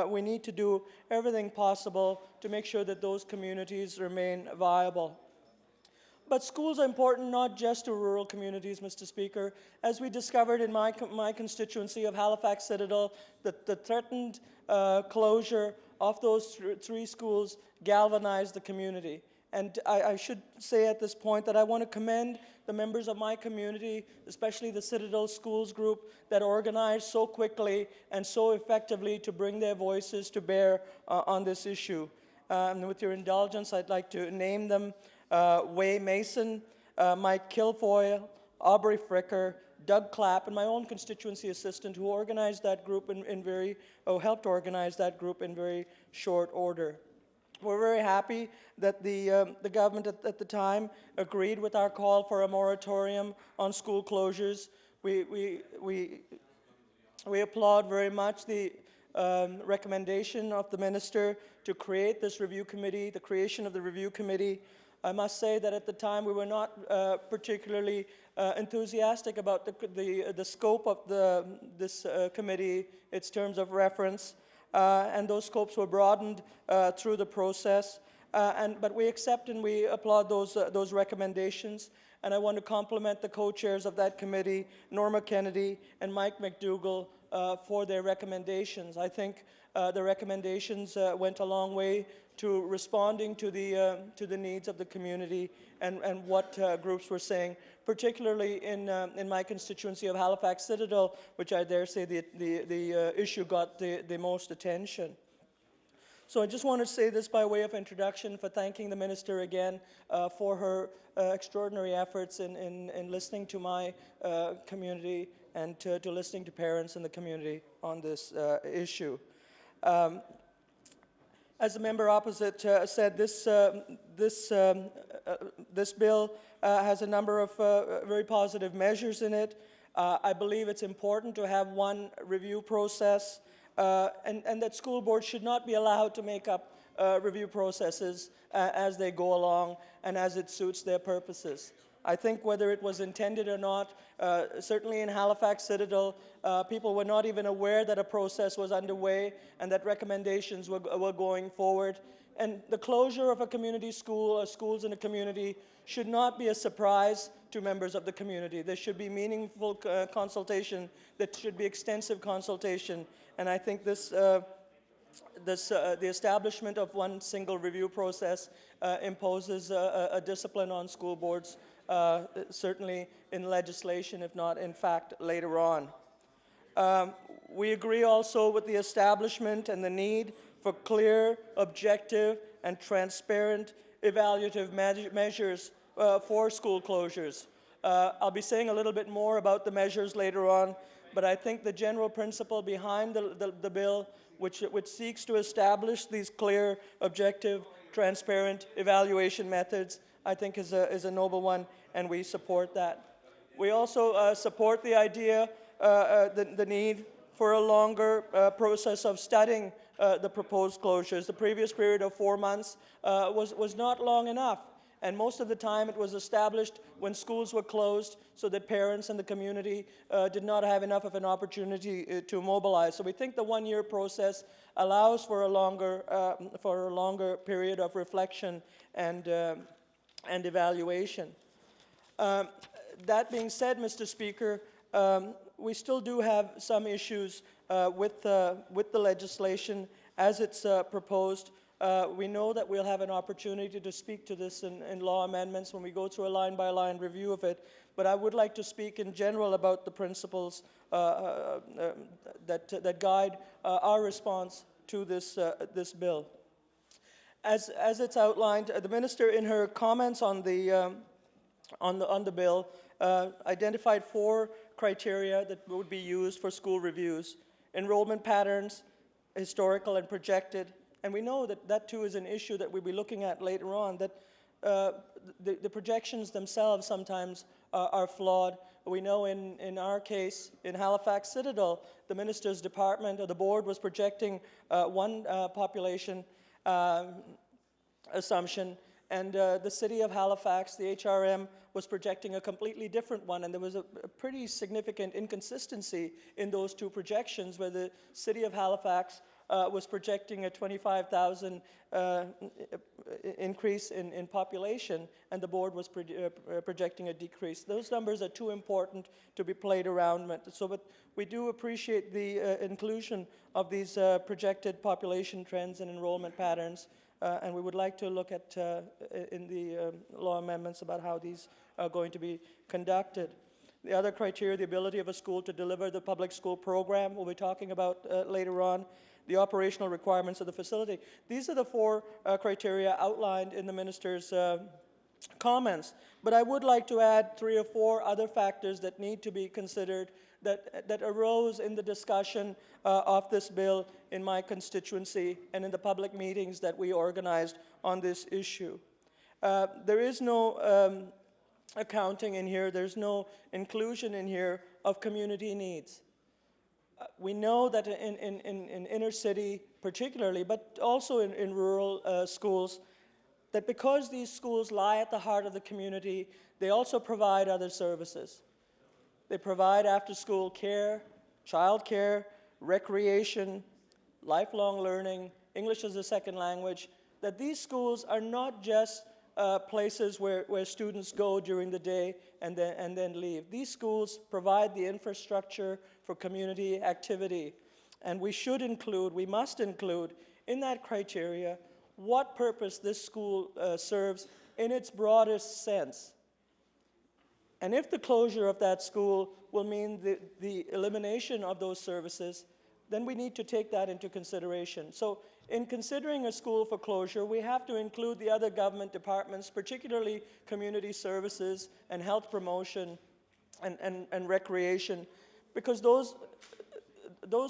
we need to do everything possible to make sure that those communities remain viable. But schools are important not just to rural communities, Mr. Speaker. As we discovered in my constituency of Halifax Citadel, the threatened closure of those three schools galvanized the community. And I should say at this point that I want to commend the members of my community, especially the Citadel Schools Group, that organized so quickly and so effectively to bring their voices to bear on this issue. And with your indulgence, I'd like to name them: Way Mason, Mike Kilfoyle, Aubrey Fricker, Doug Clapp, and my own constituency assistant, who organized that group helped organize that group in very short order. We're very happy that the government at the time agreed with our call for a moratorium on school closures. We applaud very much the recommendation of the minister to create this review committee, the creation of the review committee. I must say that at the time we were not particularly enthusiastic about the scope of this committee, its terms of reference, and those scopes were broadened through the process. But we accept and we applaud those recommendations. And I want to compliment the co-chairs of that committee, Norma Kennedy and Mike McDougall, for their recommendations. I think the recommendations went a long way to responding to the needs of the community and what groups were saying, particularly in my constituency of Halifax Citadel, which I dare say the issue got the most attention. So I just want to say this by way of introduction, for thanking the minister again for her extraordinary efforts in listening to my community and to listening to parents in the community on this issue. As the member opposite said, this bill has a number of very positive measures in it. I believe it's important to have one review process, and that school boards should not be allowed to make up review processes as they go along and as it suits their purposes. I think whether it was intended or not, certainly in Halifax Citadel, people were not even aware that a process was underway and that recommendations were going forward. And the closure of a community school or schools in a community should not be a surprise to members of the community. There should be meaningful consultation. There should be extensive consultation. And I think the establishment of one single review process imposes a discipline on school boards, certainly in legislation, if not in fact later on. We agree also with the establishment and the need for clear, objective, and transparent evaluative measures for school closures. I'll be saying a little bit more about the measures later on, but I think the general principle behind the bill, which seeks to establish these clear, objective, transparent evaluation methods, I think is a noble one, and we support that. We also support the idea, the need for a longer process of studying the proposed closures. The previous period of 4 months was not long enough, and most of the time it was established when schools were closed so that parents and the community did not have enough of an opportunity to mobilize. So we think the one-year process allows for a longer period of reflection and evaluation. That being said, Mr. Speaker, we still do have some issues with the legislation as it's proposed. We know that we'll have an opportunity to speak to this in law amendments when we go through a line-by-line review of it, but I would like to speak in general about the principles that guide our response to this bill. As it's outlined, the minister in her comments on the bill identified 4 criteria that would be used for school reviews: enrollment patterns, historical and projected. And we know that too is an issue that we'll be looking at later on, that the projections themselves sometimes are flawed. We know in our case, in Halifax Citadel, the minister's department or the board was projecting one population assumption, and the city of Halifax, the HRM, was projecting a completely different one, and there was a pretty significant inconsistency in those two projections, where the city of Halifax was projecting a 25,000 increase in population, and the board was projecting a decrease. Those numbers are too important to be played around with. So, but we do appreciate the inclusion of these projected population trends and enrollment patterns, and we would like to look at in the law amendments about how these are going to be conducted. The other criteria, the ability of a school to deliver the public school program, we'll be talking about later on. The operational requirements of the facility. These are the four criteria outlined in the minister's comments. But I would like to add 3 or 4 other factors that need to be considered that arose in the discussion of this bill in my constituency and in the public meetings that we organized on this issue. There is no accounting in here, there's no inclusion in here of community needs. We know that in inner city particularly, but also in rural schools, that because these schools lie at the heart of the community, they also provide other services. They provide after-school care, child care, recreation, lifelong learning, English as a second language, that these schools are not just places where students go during the day and then leave. These schools provide the infrastructure for community activity, and we must include in that criteria what purpose this school serves in its broadest sense. And if the closure of that school will mean the elimination of those services, then we need to take that into consideration. So in considering a school for closure, we have to include the other government departments, particularly community services and health promotion and recreation, because those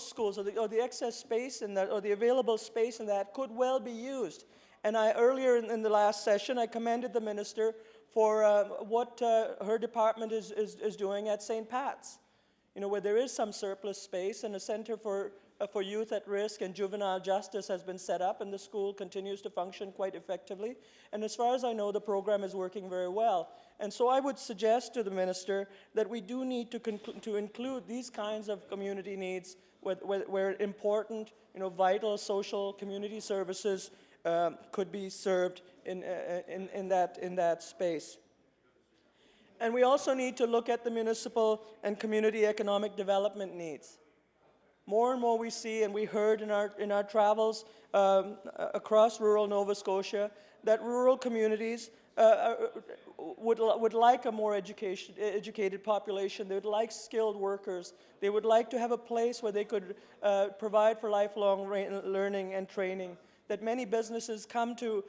schools or the excess space in that, or the available space in that, could well be used. And earlier in the last session, I commended the minister for what her department is doing at St. Pat's, where there is some surplus space, and a center for youth at risk and juvenile justice has been set up, and the school continues to function quite effectively. And as far as I know, the program is working very well. And so I would suggest to the minister that we do need to include these kinds of community needs where important, vital social community services could be served in that space. And we also need to look at the municipal and community economic development needs. More and more we see, and we heard in our travels across rural Nova Scotia, that rural communities would like a more educated population. They would like skilled workers. They would like to have a place where they could provide for lifelong learning and training, that many businesses come to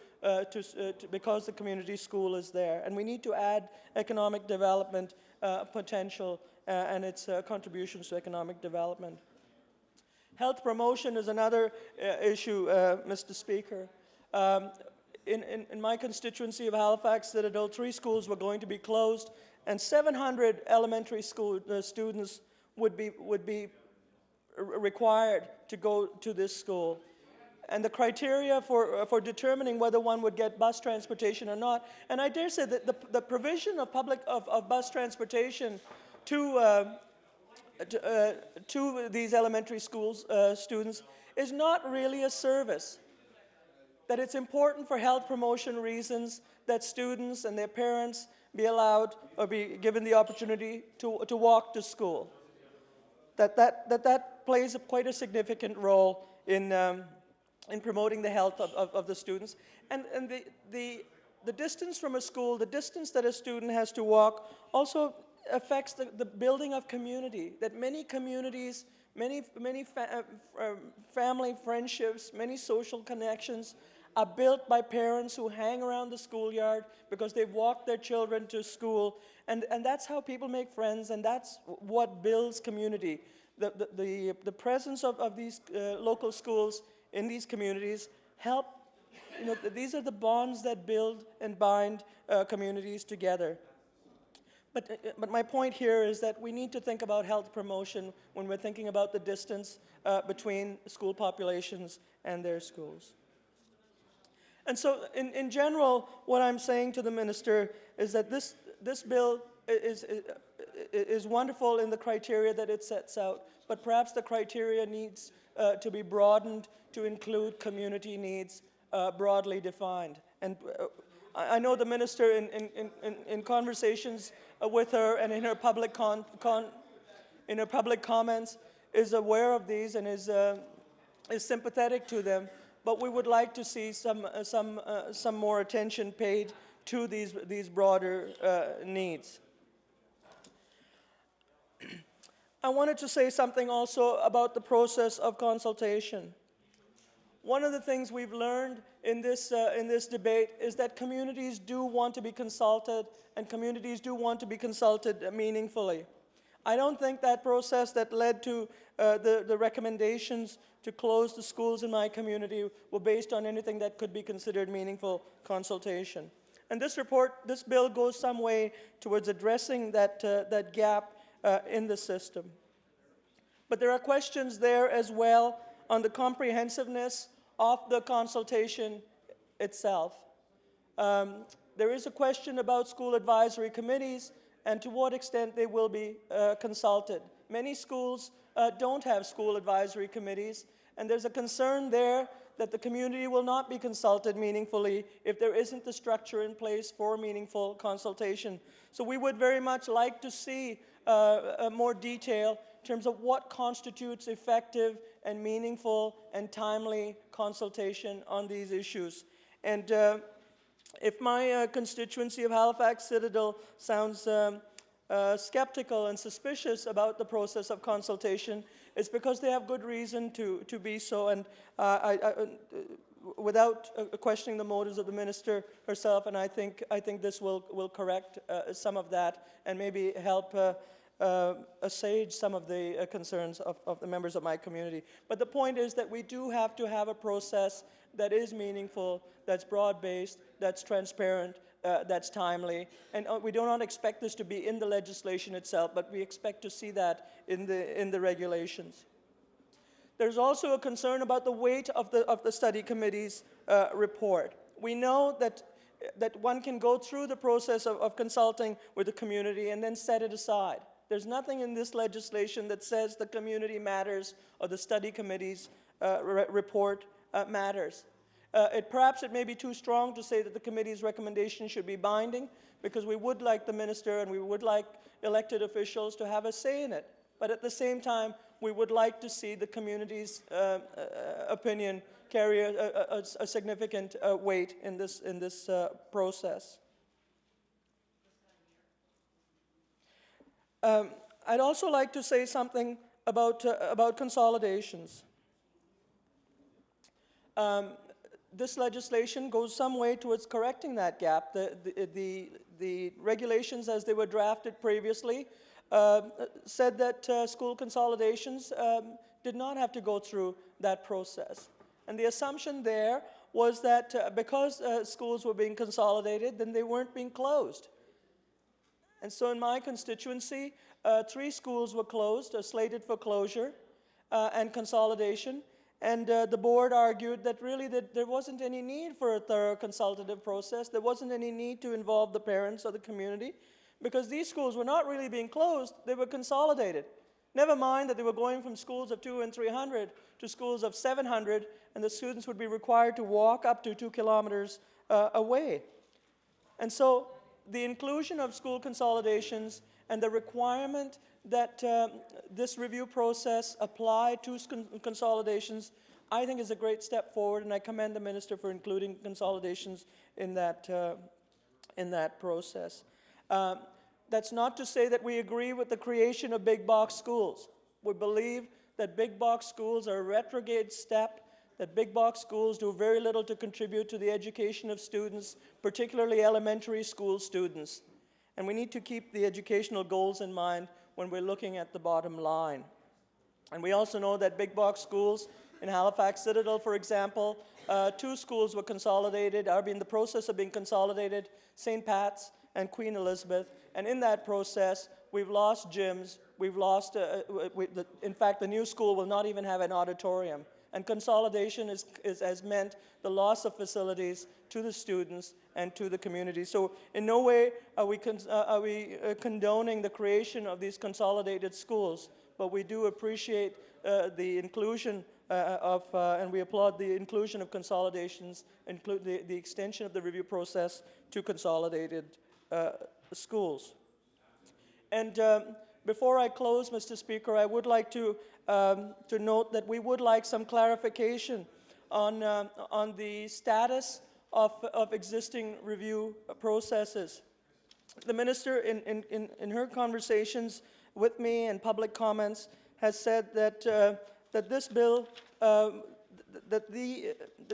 because the community school is there. And we need to add economic development potential and its contributions to economic development. Health promotion is another issue, Mr. Speaker. In my constituency of Halifax Citadel, 3 schools were going to be closed, and 700 elementary school students would be required to go to this school. And the criteria for determining whether one would get bus transportation or not, and I dare say that the provision of bus transportation to these elementary schools students is not really a service. That it's important for health promotion reasons that students and their parents be allowed or be given the opportunity to walk to school. That plays quite a significant role in promoting the health of the students. And the distance from a school, the distance that a student has to walk, also affects the building of community. That many communities, many family friendships, many social connections are built by parents who hang around the schoolyard because they've walked their children to school, and that's how people make friends, and that's what builds community. The presence of these local schools in these communities help, these are the bonds that build and bind communities together. But my point here is that we need to think about health promotion when we're thinking about the distance between school populations and their schools. And so, in general, what I'm saying to the minister is that this bill is wonderful in the criteria that it sets out, but perhaps the criteria needs to be broadened to include community needs broadly defined. And I know the minister in conversations with her and in her public comments is aware of these and is sympathetic to them. But we would like to see some more attention paid to these broader needs. I wanted to say something also about the process of consultation. One of the things we've learned in this debate is that communities do want to be consulted, and communities do want to be consulted meaningfully. I don't think that process that led to the recommendations to close the schools in my community were based on anything that could be considered meaningful consultation. And this bill goes some way towards addressing that gap in the system. But there are questions there as well on the comprehensiveness of the consultation itself. There is a question about school advisory committees and to what extent they will be consulted. Many schools don't have school advisory committees, and there's a concern there that the community will not be consulted meaningfully if there isn't the structure in place for meaningful consultation. So we would very much like to see more detail in terms of what constitutes effective and meaningful and timely consultation on these issues. And if my constituency of Halifax Citadel sounds skeptical and suspicious about the process of consultation, it's because they have good reason to be so. And without questioning the motives of the minister herself, and I think this will correct some of that and maybe help assuage some of the concerns of the members of my community. But the point is that we do have to have a process that is meaningful, that's broad-based, that's transparent, that's timely, and we do not expect this to be in the legislation itself, but we expect to see that in the regulations. There's also a concern about the weight of the study committee's report. We know that one can go through the process of consulting with the community and then set it aside. There's nothing in this legislation that says the community matters or the study committee's report matters. Perhaps it may be too strong to say that the committee's recommendation should be binding, because we would like the minister and we would like elected officials to have a say in it. But at the same time, we would like to see the community's opinion carry a significant weight in this process. I'd also like to say something about consolidations. This legislation goes some way towards correcting that gap. The regulations as they were drafted previously said that school consolidations did not have to go through that process. And the assumption there was that because schools were being consolidated, then they weren't being closed. And so in my constituency, 3 schools were closed, slated for closure and consolidation. And the board argued that really there wasn't any need for a thorough consultative process. There wasn't any need to involve the parents or the community, because these schools were not really being closed, they were consolidated. Never mind that they were going from schools of 200 and 300 to schools of 700, and the students would be required to walk up to 2 kilometers away. And so the inclusion of school consolidations and the requirement that this review process apply to consolidations, I think is a great step forward, and I commend the minister for including consolidations in that process. That's not to say that we agree with the creation of big box schools. We believe that big box schools are a retrograde step, that big box schools do very little to contribute to the education of students, particularly elementary school students. And we need to keep the educational goals in mind when we're looking at the bottom line. And we also know that big box schools in Halifax Citadel, for example, 2 schools were consolidated, are in the process of being consolidated, St. Pat's and Queen Elizabeth. And in that process, we've lost gyms. We've lost, in fact, the new school will not even have an auditorium. And consolidation has meant the loss of facilities to the students and to the community. So in no way are we condoning the creation of these consolidated schools, but we do appreciate the inclusion and we applaud the inclusion of consolidations, include the extension of the review process to consolidated schools. And before I close, Mr. Speaker, I would like to note that we would like some clarification on the status of existing review processes. The Minister, in her conversations with me and public comments, has said that that this bill, that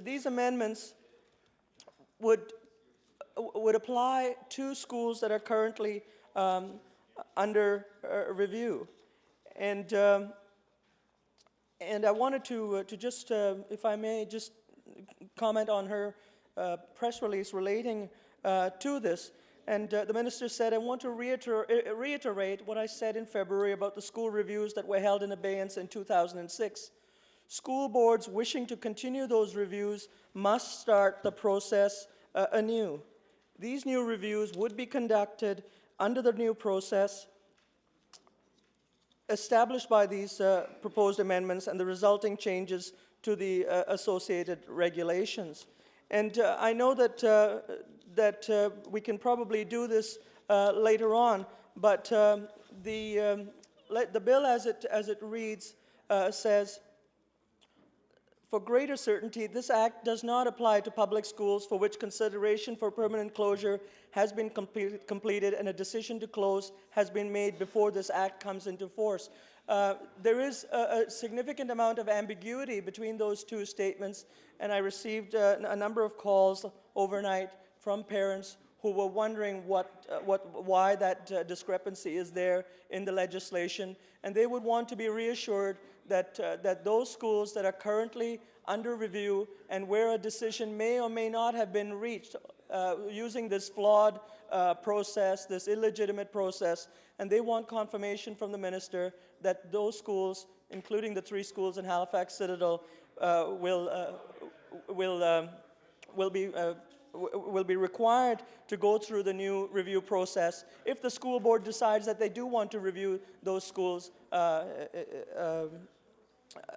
these amendments would apply to schools that are currently under review. And I wanted to just, if I may, just comment on her press release relating to this. And the Minister said, I want to reiterate what I said in February about the school reviews that were held in abeyance in 2006. School boards wishing to continue those reviews must start the process anew. These new reviews would be conducted under the new process established by these proposed amendments and the resulting changes to the associated regulations. And I know that we can probably do this later on, but the bill as it reads says, for greater certainty, this Act does not apply to public schools for which consideration for permanent closure has been completed and a decision to close has been made before this Act comes into force. There is a significant amount of ambiguity between those two statements, and I received a number of calls overnight from parents who were wondering why that discrepancy is there in the legislation, and they would want to be reassured that those schools that are currently under review and where a decision may or may not have been reached using this flawed process, this illegitimate process, and they want confirmation from the Minister that those schools, including the 3 schools in Halifax Citadel, will be required to go through the new review process if the school board decides that they do want to review those schools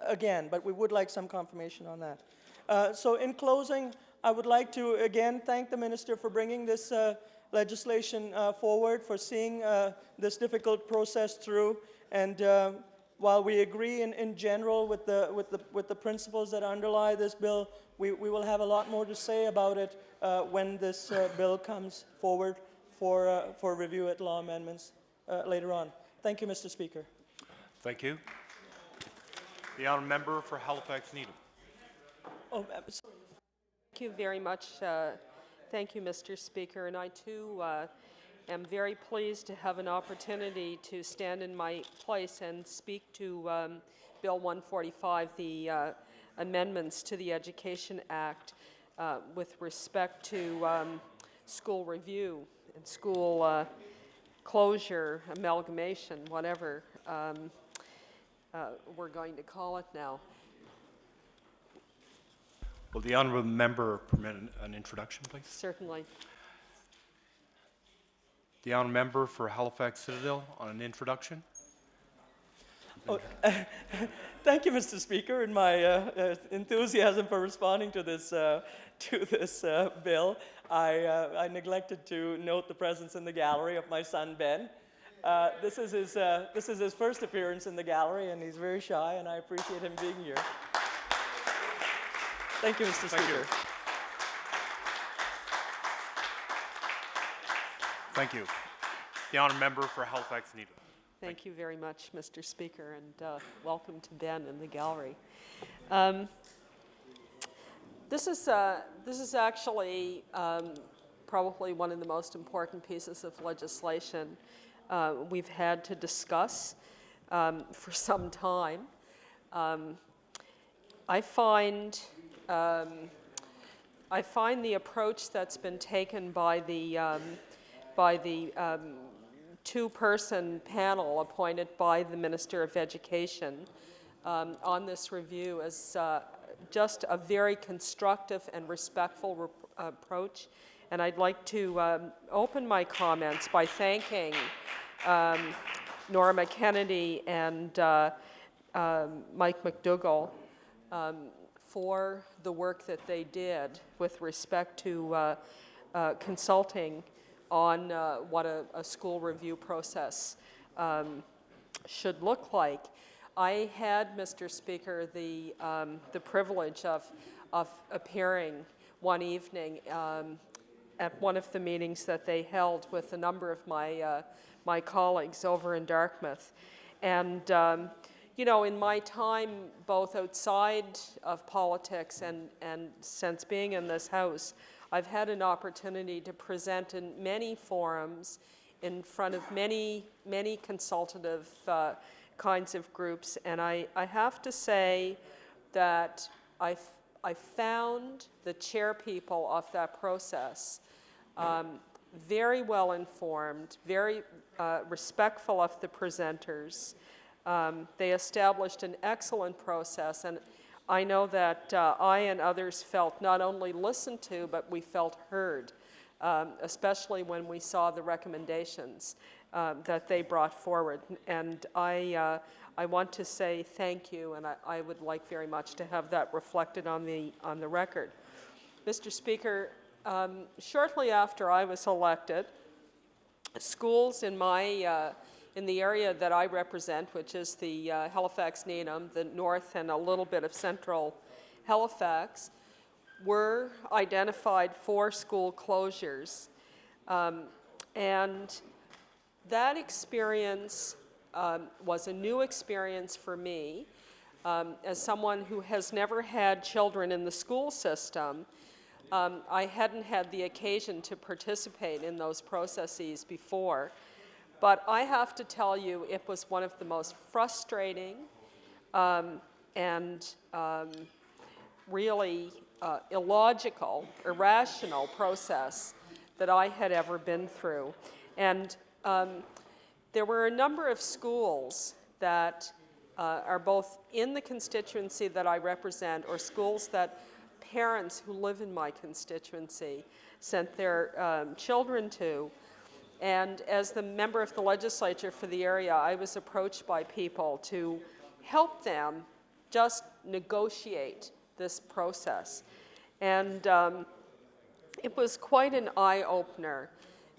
again, but we would like some confirmation on that. So in closing, I would like to again thank the Minister for bringing this legislation forward, for seeing this difficult process through, and while we agree in general with the principles that underlie this bill, we will have a lot more to say about it when this bill comes forward for review at law amendments later on. Thank you, Mr. Speaker. Thank you. The honourable member for Halifax Needham. Oh, thank you very much. Thank you, Mr. Speaker. And I too am very pleased to have an opportunity to stand in my place and speak to Bill 145, the amendments to the Education Act with respect to school review and school closure, amalgamation, whatever we're going to call it now. Will the honourable member permit an introduction, please? Certainly. The honourable member for Halifax Citadel on an introduction. Oh, thank you, Mr. Speaker, and my enthusiasm for responding to this bill. I neglected to note the presence in the gallery of my son Ben. This is his first appearance in the gallery, and he's very shy, and I appreciate him being here. Thank you, Mr. Speaker. Thank you. The honourable member for Halifax Needham. Thank you very much, Mr. Speaker, and welcome to Ben in the gallery. This is actually probably one of the most important pieces of legislation we've had to discuss for some time. I find the approach that's been taken by the by the two-person panel appointed by the Minister of Education on this review as just a very constructive and respectful approach. And I'd like to open my comments by thanking Norma Kennedy and Mike McDougall for the work that they did with respect to consulting on what a school review process should look like. I had, Mr. Speaker, the privilege of appearing one evening at one of the meetings that they held with a number of my colleagues over in Dartmouth. And you know, in my time, both outside of politics and since being in this House, I've had an opportunity to present in many forums in front of many consultative kinds of groups. And I have to say that I found the chair people of that process very well informed, very respectful of the presenters. They established an excellent process, and I know that I and others felt not only listened to, but we felt heard, especially when we saw the recommendations that they brought forward. And I want to say thank you, and I would like very much to have that reflected on the record. Mr. Speaker, shortly after I was elected, schools in the area that I represent, which is the Halifax-Needham, the north and a little bit of central Halifax, were identified for school closures. And that experience was a new experience for me. As someone who has never had children in the school system, I hadn't had the occasion to participate in those processes before. But I have to tell you, it was one of the most frustrating and really illogical, irrational process that I had ever been through. And there were a number of schools that are both in the constituency that I represent, or schools that parents who live in my constituency sent their children to. And as the member of the legislature for the area, I was approached by people to help them just negotiate this process. And it was quite an eye-opener.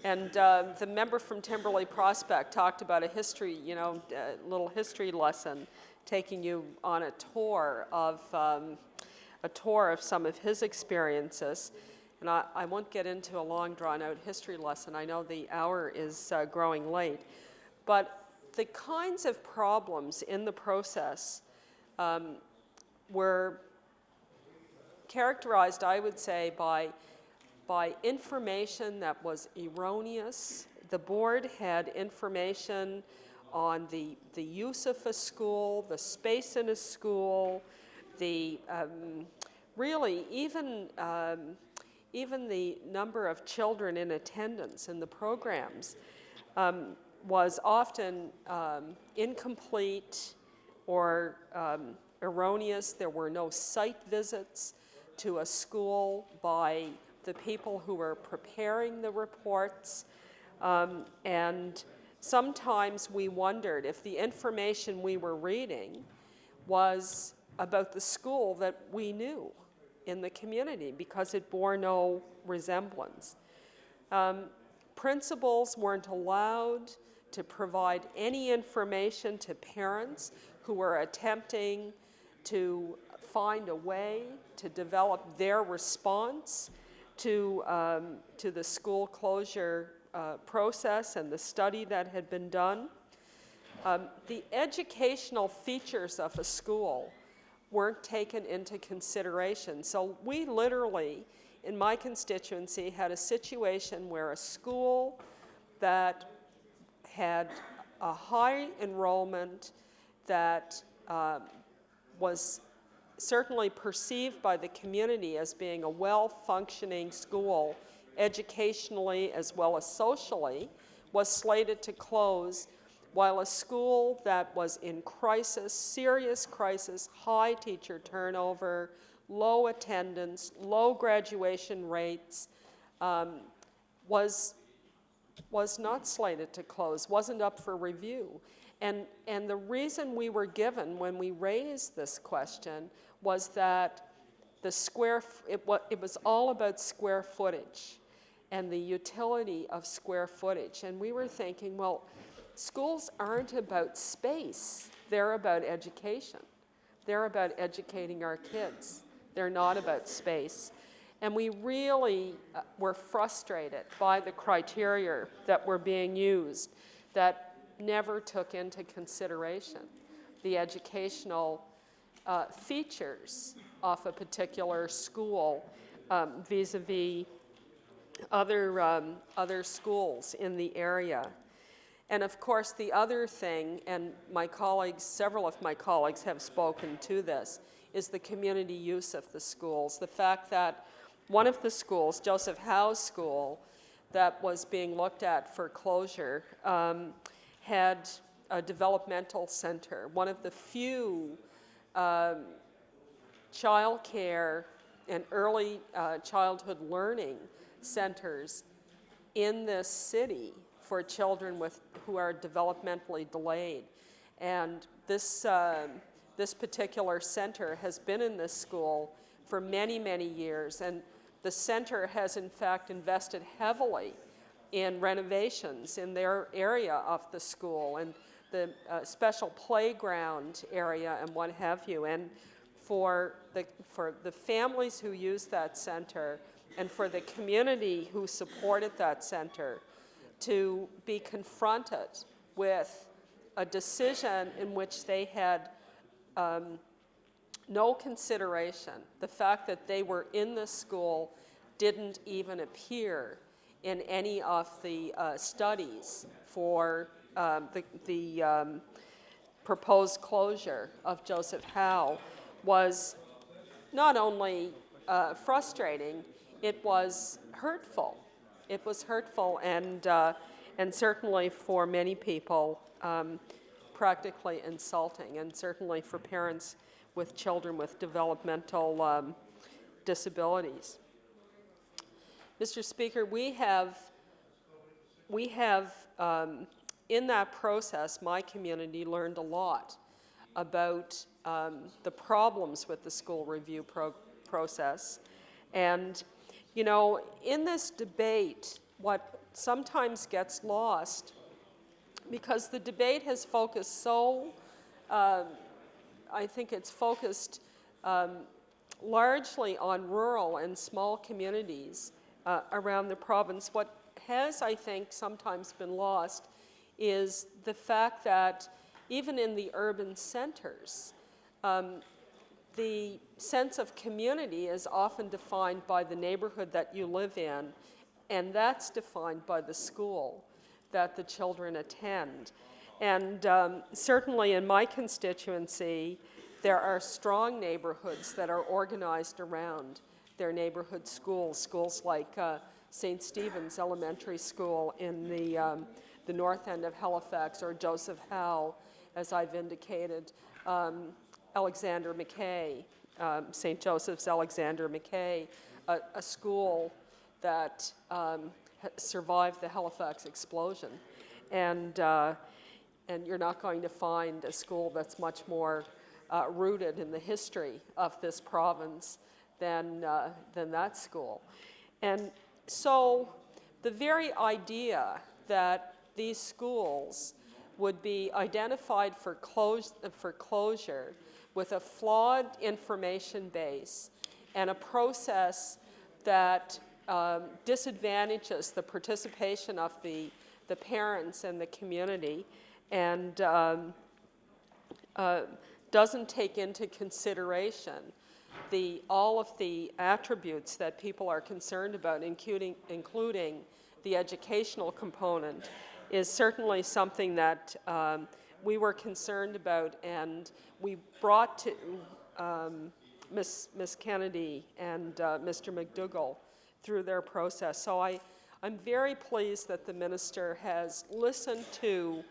And the member from Timberley Prospect talked about a history, you know, a little history lesson, taking you on a tour of some of his experiences. And I won't get into a long, drawn-out history lesson. I know the hour is growing late. But the kinds of problems in the process were characterized, I would say, by information that was erroneous. The board had information on the use of a school, the space in a school, the really even the number of children in attendance in the programs was often incomplete or erroneous. There were no site visits to a school by the people who were preparing the reports. And sometimes we wondered if the information we were reading was about the school that we knew in the community, because it bore no resemblance. Principals weren't allowed to provide any information to parents who were attempting to find a way to develop their response to the school closure process and the study that had been done. The educational features of a school weren't taken into consideration. So we literally, in my constituency, had a situation where a school that had a high enrollment, that was certainly perceived by the community as being a well-functioning school educationally as well as socially, was slated to close, while a school that was in crisis, serious crisis, high teacher turnover, low attendance, low graduation rates, was not slated to close, wasn't up for review. And the reason we were given when we raised this question was that it was all about square footage and the utility of square footage. And we were thinking, well, schools aren't about space, they're about education. They're about educating our kids. They're not about space. And we really were frustrated by the criteria that were being used that never took into consideration the educational features of a particular school vis-a-vis other schools in the area. And of course, the other thing, and my colleagues, several of my colleagues have spoken to this, is the community use of the schools. The fact that one of the schools, Joseph Howe's school, that was being looked at for closure, had a developmental center, one of the few child care and early childhood learning centers in this city for children who are developmentally delayed. And this particular center has been in this school for many, many years, and the center has in fact invested heavily in renovations in their area of the school and the special playground area and what have you. And for the families who use that center and for the community who supported that center to be confronted with a decision in which they had no consideration. The fact that they were in the school didn't even appear in any of the studies for the proposed closure of Joseph Howe was not only frustrating, it was hurtful. It was hurtful and certainly for many people practically insulting, and certainly for parents with children with developmental disabilities. Mr. Speaker, we have in that process, my community learned a lot about the problems with the school review process. And, you know, in this debate, what sometimes gets lost, because the debate has focused so, I think it's focused largely on rural and small communities around the province. What has, I think, sometimes been lost is the fact that even in the urban centers, the sense of community is often defined by the neighborhood that you live in, and that's defined by the school that the children attend. And certainly in my constituency, there are strong neighborhoods that are organized around their neighborhood schools, schools like St. Stephen's Elementary School in the north end of Halifax, or Joseph Howe, as I've indicated, Alexander McKay, St. Joseph's Alexander McKay, a school that survived the Halifax explosion. And you're not going to find a school that's much more rooted in the history of this province than that school. And so the very idea that these schools would be identified for closure with a flawed information base and a process that disadvantages the participation of the parents and the community and doesn't take into consideration all of the attributes that people are concerned about, including the educational component, is certainly something that we were concerned about, and we brought to Ms. Kennedy and Mr. McDougall through their process. So I'm very pleased that the minister has listened to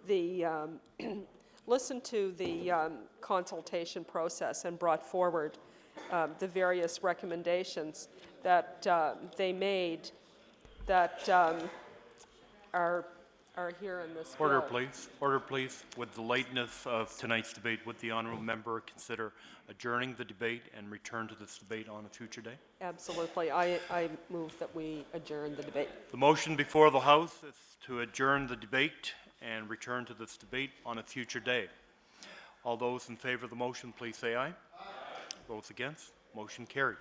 the consultation process and brought forward the various recommendations that they made that are here in this Order, bill. please. Order, please. With the lateness of tonight's debate, would the honourable member consider adjourning the debate and return to this debate on a future day? Absolutely. I move that we adjourn the debate. The motion before the House is to adjourn the debate and return to this debate on a future day. All those in favour of the motion, please say aye. Aye. Those against? Motion carried.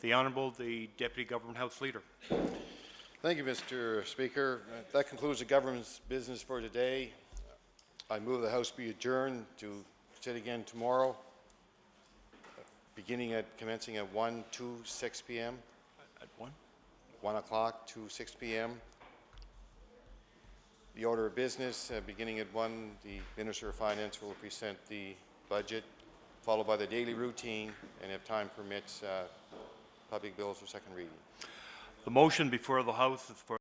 The Honourable, the Deputy Government House Leader. Thank you, Mr. Speaker. That concludes the government's business for today. I move the House be adjourned to sit again tomorrow, commencing at 1 to 6 p.m. At 1? 1 o'clock to 6 p.m. The order of business, beginning at 1, the Minister of Finance will present the budget, followed by the daily routine, and if time permits, public bills for second reading. The motion before the House is for